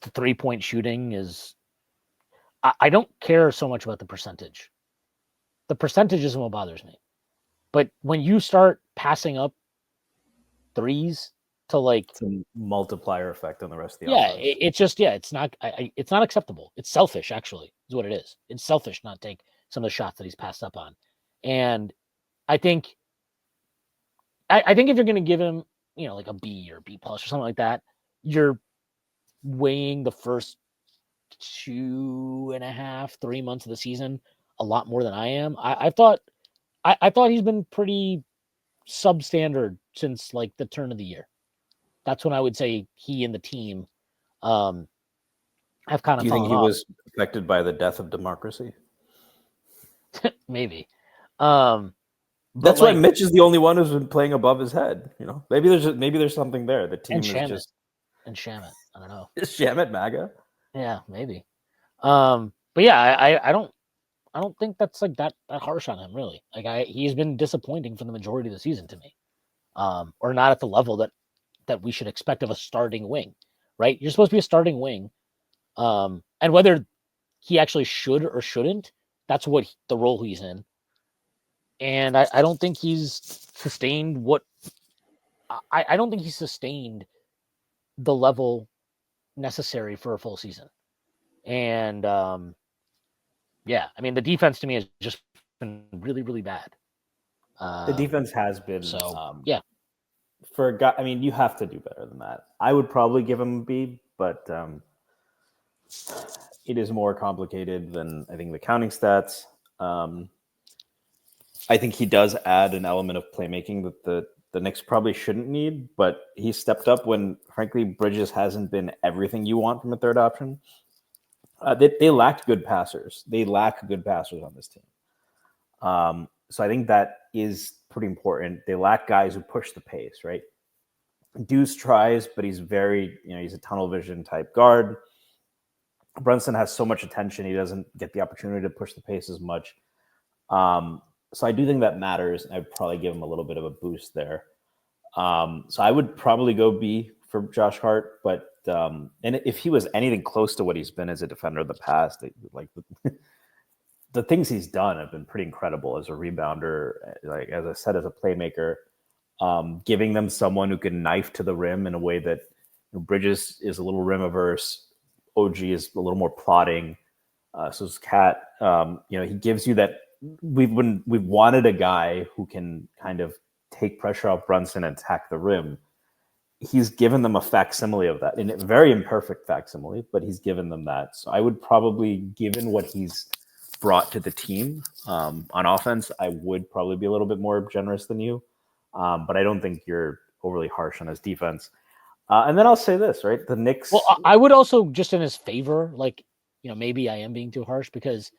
3-point shooting is, I don't care so much about the percentage. The percentage isn't what bothers me. But when you start passing up threes to like, It's a multiplier effect on the rest of the yeah, offense. it's just, yeah, it's not acceptable. It's selfish, actually, is what it is. It's selfish not take some of the shots that he's passed up on. And I think if you're going to give him, like a B or B plus or something like that, you're weighing the first 2.5, 3 months of the season a lot more than I am. I thought he's been pretty substandard since like the turn of the year. That's when I would say he and the team have kind Do of you think fallen he off. was affected by the death of democracy? Maybe. That's why Mitch is the only one who's been playing above his head. Maybe there's something there. The team is just Shamit. I don't know. Is Shamit MAGA? Yeah, maybe. But yeah, I don't think that's like that harsh on him, really. Like he's been disappointing for the majority of the season to me. Or not at the level that we should expect of a starting wing, right? You're supposed to be a starting wing. And whether he actually should or shouldn't, that's the role he's in. And I don't think he's sustained I don't think he's sustained the level necessary for a full season. And yeah, I mean, the defense to me has just been really, really bad. The defense has been yeah. For a guy, I mean, you have to do better than that. I would probably give him a B, but it is more complicated than I think the counting stats. I think he does add an element of playmaking that the Knicks probably shouldn't need, but he stepped up when, frankly, Bridges hasn't been everything you want from a third option. They lacked good passers. They lack good passers on this team. So I think that is pretty important. They lack guys who push the pace, right? Deuce tries, but he's he's a tunnel vision type guard. Brunson has so much attention, he doesn't get the opportunity to push the pace as much. So I do think that matters. I'd probably give him a little bit of a boost there. So I would probably go B for Josh Hart, but and if he was anything close to what he's been as a defender in the past, like the things he's done have been pretty incredible as a rebounder, like as I said, as a playmaker, giving them someone who can knife to the rim in a way that Bridges is a little rim averse. OG is a little more plotting. So is Cat. He gives you that. We've wanted a guy who can kind of take pressure off Brunson and attack the rim. He's given them a facsimile of that, and a very imperfect facsimile, but he's given them that. So I would probably, given what he's brought to the team on offense, I would probably be a little bit more generous than you. But I don't think you're overly harsh on his defense. And then I'll say this, right? The Knicks. Well, I would also, just in his favor, like, maybe I am being too harsh because,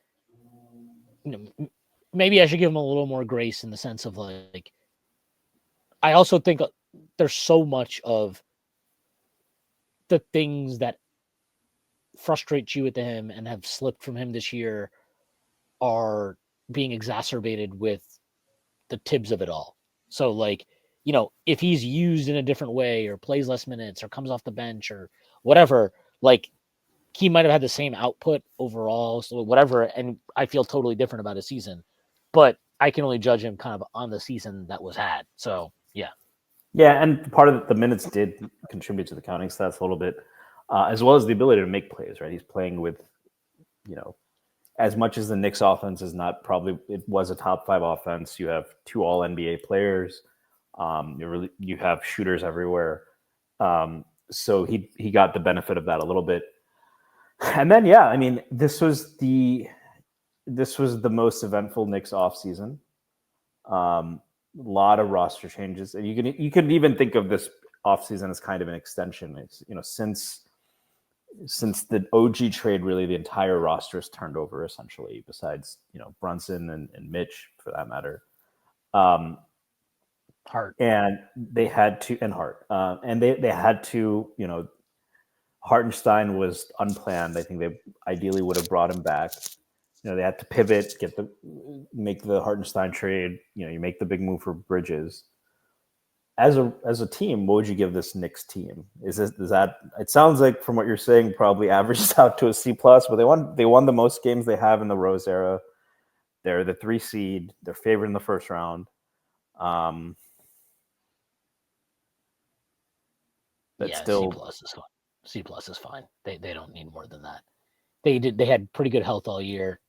maybe I should give him a little more grace in the sense of like, I also think there's so much of the things that frustrate you with him and have slipped from him this year are being exacerbated with the Thibs of it all. So like, if he's used in a different way or plays less minutes or comes off the bench or whatever, like he might have had the same output overall, so whatever. And I feel totally different about his season, but I can only judge him kind of on the season that was had. So yeah. Yeah, and part of the minutes did contribute to the counting stats a little bit, as well as the ability to make plays, right? He's playing with, as much as the Knicks offense is not it was a top 5 offense. You have 2 all NBA players. You have shooters everywhere. So he got the benefit of that a little bit. And then, yeah, I mean, this was the most eventful Knicks offseason. A lot of roster changes, and you could even think of this offseason as kind of an extension. It's, since the OG trade, really the entire roster is turned over essentially, besides Brunson and Mitch for that matter. Hart. And they had to, and Hart, and they had to, Hartenstein was unplanned. I think they ideally would have brought him back. they had to pivot, make the Hartenstein trade. You make the big move for Bridges. As a team, what would you give this Knicks team? Is that? It sounds like from what you're saying, probably averages out to a C+. But they won the most games they have in the Rose era. They're the 3 seed. They're favored in the first round. C+ is fine. C+ is fine. They don't need more than that. They had pretty good health all year.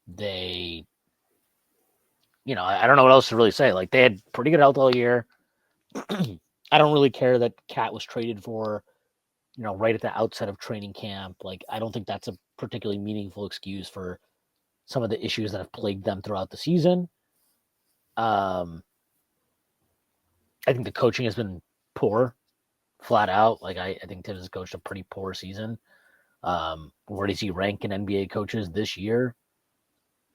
They, I don't know what else to really say. Like, they had pretty good health all year. I don't really care that Cat was traded for, right at the outset of training camp. Like, I don't think that's a particularly meaningful excuse for some of the issues that have plagued them throughout the season. I think the coaching has been poor, flat out. Like, I think Thibs has coached a pretty poor season. Where does he rank in NBA coaches this year?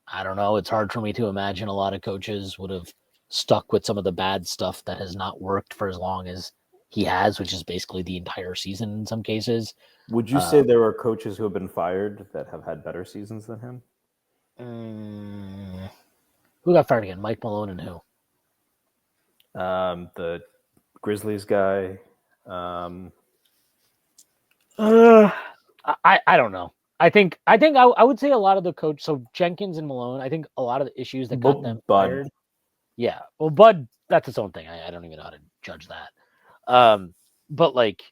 I don't know. It's hard for me to imagine a lot of coaches would have stuck with some of the bad stuff that has not worked for as long as he has, which is basically the entire season in some cases. Would you say there are coaches who have been fired that have had better seasons than him? Who got fired again? Mike Malone and who? The Grizzlies guy. I don't know. I think I would say a lot of the coach. So Jenkins and Malone. I think a lot of the issues that got them fired. Yeah. Well, Bud, that's its own thing. I don't even know how to judge that. But like,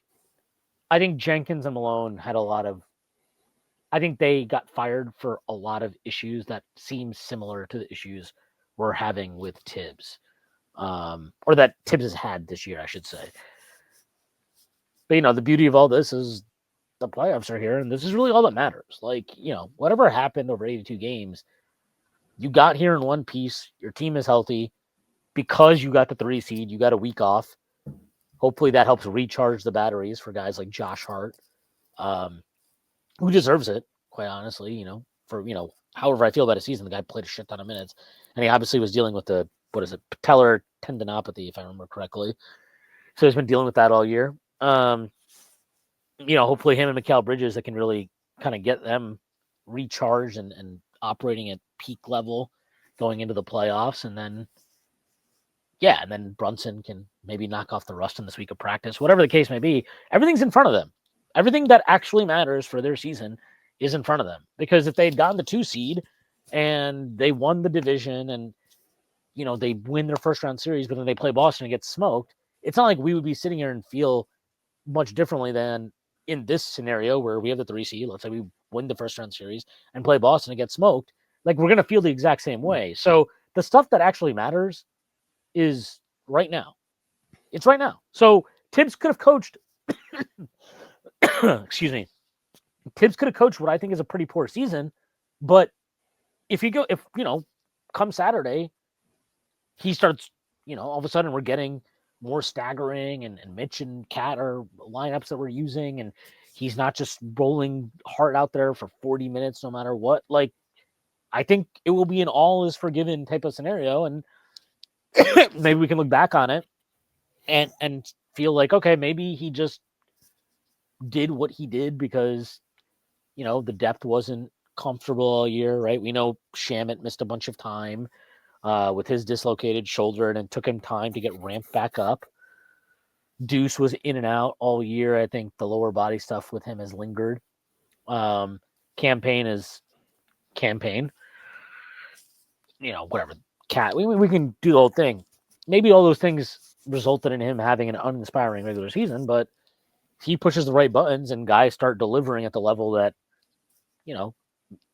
I think Jenkins and Malone had a lot of. I think they got fired for a lot of issues that seem similar to the issues we're having with Thibs, or that Thibs has had this year, I should say. But the beauty of all this is the playoffs are here, and this is really all that matters. Like, whatever happened over 82 games, you got here in one piece. Your team is healthy because you got the 3 seed. You got a week off. Hopefully that helps recharge the batteries for guys like Josh Hart, who deserves it, quite honestly, for, however I feel about his season. The guy played a shit ton of minutes, and he obviously was dealing with patellar tendinopathy, if I remember correctly. So he's been dealing with that all year. Hopefully him and Mikal Bridges, that can really kind of get them recharged and operating at peak level going into the playoffs. And then Brunson can maybe knock off the rust in this week of practice. Whatever the case may be, everything's in front of them. Everything that actually matters for their season is in front of them. Because if they'd gotten the 2 seed and they won the division and, they win their first round series, but then they play Boston and get smoked, it's not like we would be sitting here and feel much differently than in this scenario where we have the 3 seed. Let's say we win the first round series and play Boston and get smoked. Like, we're going to feel the exact same way. So the stuff that actually matters is right now. It's right now. So Thibs could have coached, excuse me. Thibs could have coached what I think is a pretty poor season, but if come Saturday, he starts, all of a sudden we're getting more staggering, and Mitch and Cat are lineups that we're using, and he's not just rolling Hart out there for 40 minutes no matter what. Like, I think it will be an all is forgiven type of scenario, and maybe we can look back on it and feel like, okay, maybe he just did what he did because, the depth wasn't comfortable all year, right? We know Shamet missed a bunch of time with his dislocated shoulder, and it took him time to get ramped back up. Deuce was in and out all year. I think the lower body stuff with him has lingered. Campaign is campaign. Whatever. Cat. We can do the whole thing. Maybe all those things resulted in him having an uninspiring regular season, but he pushes the right buttons and guys start delivering at the level that,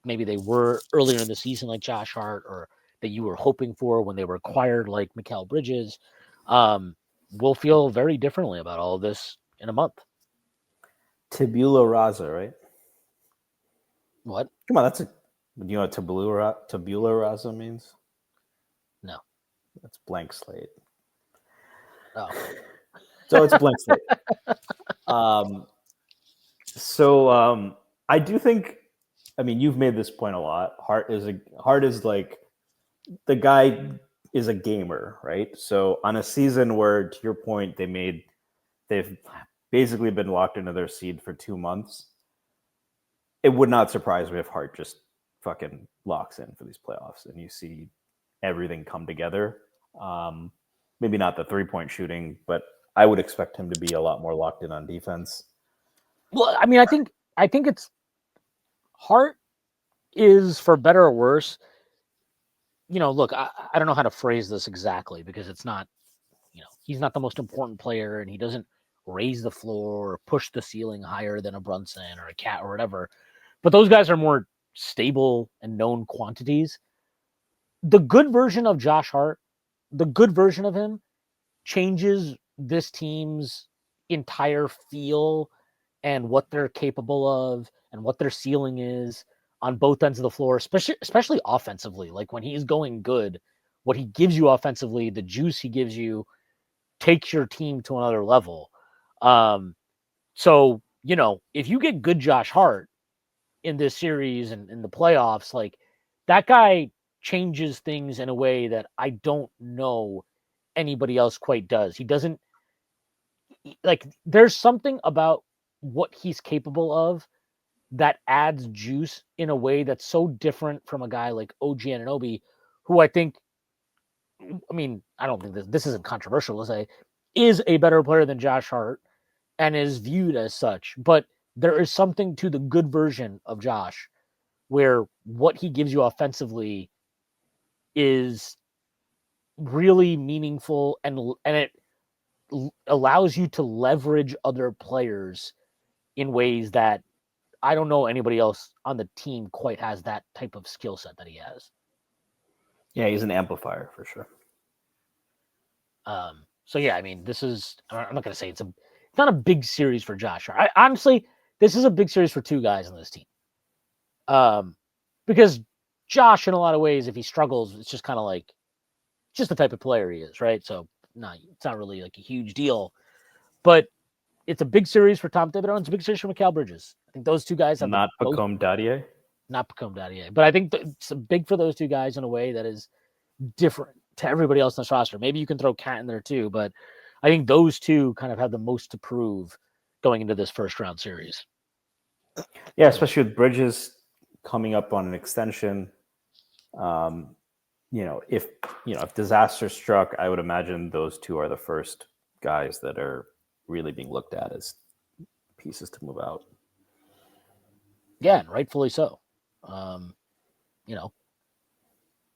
maybe they were earlier in the season, like Josh Hart, or that you were hoping for when they were acquired, like Mikal Bridges. We'll feel very differently about all of this in a month. Tabula rasa, right? What? Come on, you know what tabula rasa means? No. That's blank slate. Oh. So it's blank slate. I do think, you've made this point a lot. Hart is like, the guy is a gamer, right? So on a season where, to your point, they've basically been locked into their seed for 2 months. it would not surprise me if Hart just fucking locks in for these playoffs and you see everything come together. Maybe not the 3-point shooting, but I would expect him to be a lot more locked in on defense. Well, I mean, I think it's Hart is, for better or worse. Look, I don't know how to phrase this exactly because it's not, he's not the most important player and he doesn't raise the floor or push the ceiling higher than a Brunson or a Cat or whatever. But those guys are more stable and known quantities. The good version of Josh Hart, the good version of him, changes this team's entire feel and what they're capable of and what their ceiling is on both ends of the floor, especially offensively. Like when he's going good, what he gives you offensively, the juice he gives you takes your team to another level. So, if you get good Josh Hart in this series and in the playoffs, like that guy changes things in a way that I don't know anybody else quite does. He doesn't, like, there's something about what he's capable of that adds juice in a way that's so different from a guy like OG Anunoby, who I think, I mean, I don't think this isn't controversial to say, is a better player than Josh Hart and is viewed as such. But there is something to the good version of Josh where what he gives you offensively is really meaningful and it allows you to leverage other players in ways that I don't know anybody else on the team quite has that type of skill set that he has. Yeah, he's an amplifier for sure. So yeah, I mean, this is, I'm not going to say it's not a big series for Josh. Honestly, this is a big series for two guys on this team. Because Josh, in a lot of ways, if he struggles, it's just kind of like, just the type of player he is, right? So no, it's not really like a huge deal, but it's a big series for Tom Thibodeau. It's a big series for Mikal Bridges. I think those two guys have not Pacome Dadier. Not Pacome Dadier, but I think it's big for those two guys in a way that is different to everybody else in this roster. Maybe you can throw Cat in there too, but I think those two kind of have the most to prove going into this first round series. Yeah, especially with Bridges coming up on an extension. If disaster struck, I would imagine those two are the first guys that are really being looked at as pieces to move out. Yeah, and rightfully so.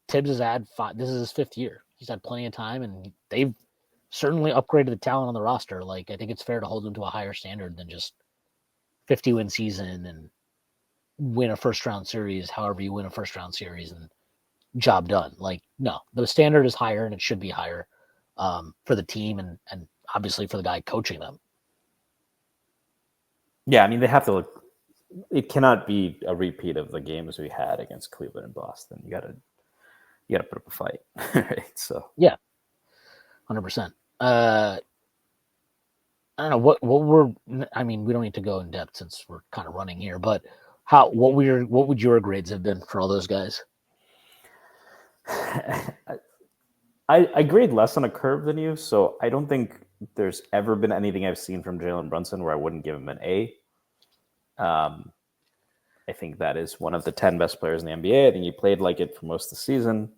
Thibs has had this is his 5th year. He's had plenty of time, and they've certainly upgraded the talent on the roster. Like, I think it's fair to hold him to a higher standard than just 50-win season and win a first-round series, however you win a first-round series, and job done. Like, no, the standard is higher, and it should be higher for the team and obviously for the guy coaching them. Yeah, I mean, they have to look. It cannot be a repeat of the games we had against Cleveland and Boston. You got to put up a fight, right? So yeah, 100%. I don't know what I mean, we don't need to go in depth since we're kind of running here, but what would your grades have been for all those guys? I grade less on a curve than you, so I don't think there's ever been anything I've seen from Jalen Brunson where I wouldn't give him an A. I think that is one of the 10 best players in the NBA. I think he played like it for most of the season.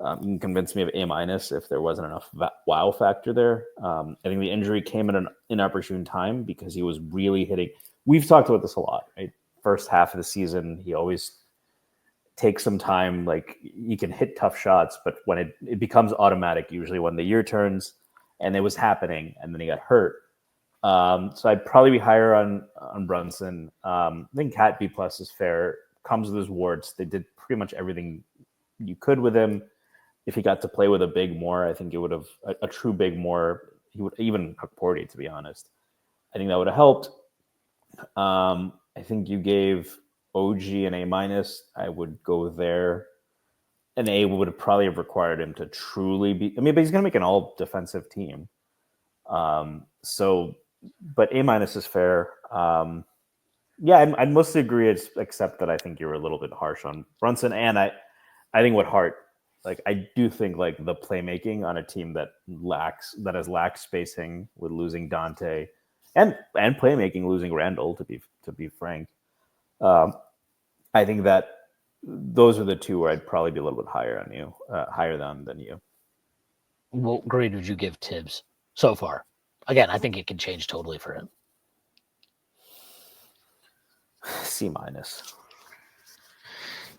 You can convince me of A- if there wasn't enough wow factor there. I think the injury came at an inopportune time because he was really hitting. We've talked about this a lot, right? First half of the season, he always takes some time. Like, you can hit tough shots, but when it becomes automatic, usually when the year turns, and it was happening, and then he got hurt. So I'd probably be higher on Brunson. I think Cat B+ is fair. Comes with his warts. They did pretty much everything you could with him. If he got to play with a big more, I think it would have a true big more. He would even Porty, to be honest. I think that would have helped. I think you gave OG an A-. I would go there. An A would have probably have required him to truly be. I mean, but he's going to make an all-defensive team. But A- is fair. Yeah, I'd mostly agree, except that I think you were a little bit harsh on Brunson, and I think what Hart, like, I do think like the playmaking on a team that has lacked spacing with losing Dante, and playmaking losing Randall, to be frank. I think that those are the two where I'd probably be a little bit higher on you, higher than you. What grade would you give Thibs so far? Again, I think it can change totally for him. C minus.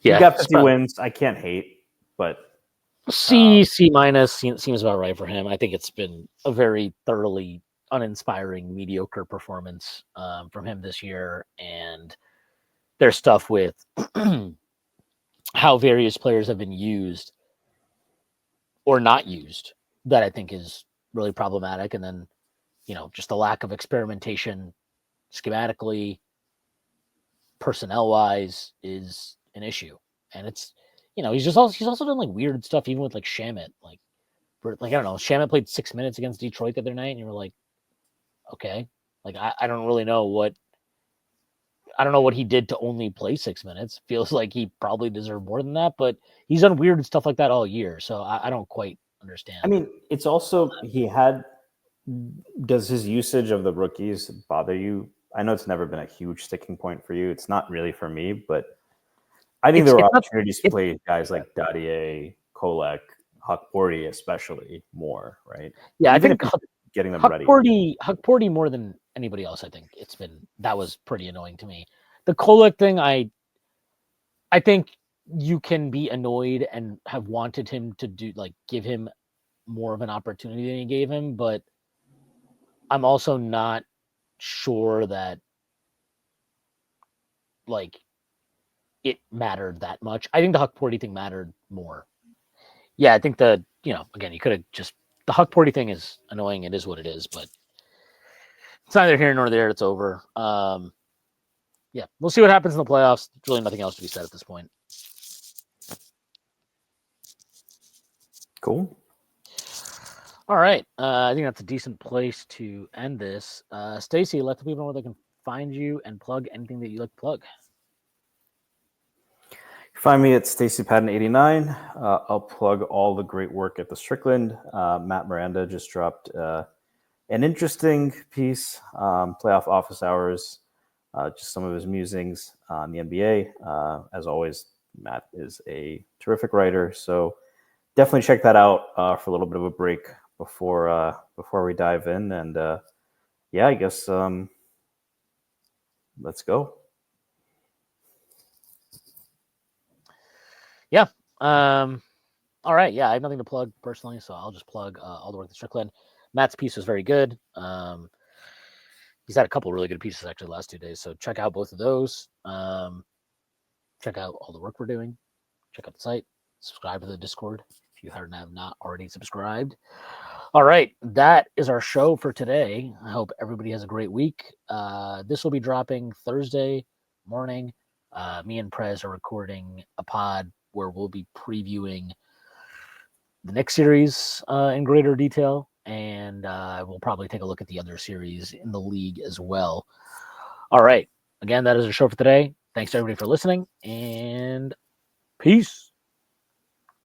Yeah, he got 50 wins. I can't hate, but C minus seems about right for him. I think it's been a very thoroughly uninspiring, mediocre performance from him this year, and there's stuff with how various players have been used or not used that I think is really problematic, and then just the lack of experimentation schematically, personnel wise, is an issue, and it's he's also done like weird stuff even with like Shamit, like I don't know, Shamit played 6 minutes against Detroit the other night, and you were like, okay, like I don't really know what he did to only play 6 minutes. Feels like he probably deserved more than that, but he's done weird stuff like that all year, so I don't quite understand. I mean, it's also does his usage of the rookies bother you? I know it's never been a huge sticking point for you. It's not really for me, but I think there were opportunities to play guys like Dadier, Kolek, Huckporty especially more, right? Yeah, even I think getting them ready. Huckporty more than anybody else. I think that was pretty annoying to me. The Kolek thing, I think you can be annoyed and have wanted him to give him more of an opportunity than he gave him, but I'm also not sure that it mattered that much. I think the Huckporty thing mattered more. Yeah, I think again, you could have just, the Huckporty thing is annoying. It is what it is, but it's neither here nor there. It's over. Yeah, we'll see what happens in the playoffs. There's really nothing else to be said at this point. Cool. All right. I think that's a decent place to end this. Stacy, let the people know where they can find you and plug anything that you like to plug. Find me at Stacy Patton 89. I'll plug all the great work at the Strickland. Matt Miranda just dropped an interesting piece, playoff office hours, just some of his musings on the NBA. As always, Matt is a terrific writer, so definitely check that out for a little bit of a break before we dive in. And yeah, I guess let's go. Yeah. All right. Yeah, I have nothing to plug personally, so I'll just plug all the work at Strickland. Matt's piece was very good. He's had a couple really good pieces actually the last 2 days, so check out both of those. Check out all the work we're doing. Check out the site. Subscribe to the Discord if you have not already subscribed. All right, that is our show for today. I hope everybody has a great week. This will be dropping Thursday morning. Me and Prez are recording a pod where we'll be previewing the Knicks series in greater detail, and we'll probably take a look at the other series in the league as well. All right, again, that is our show for today. Thanks to everybody for listening, and peace.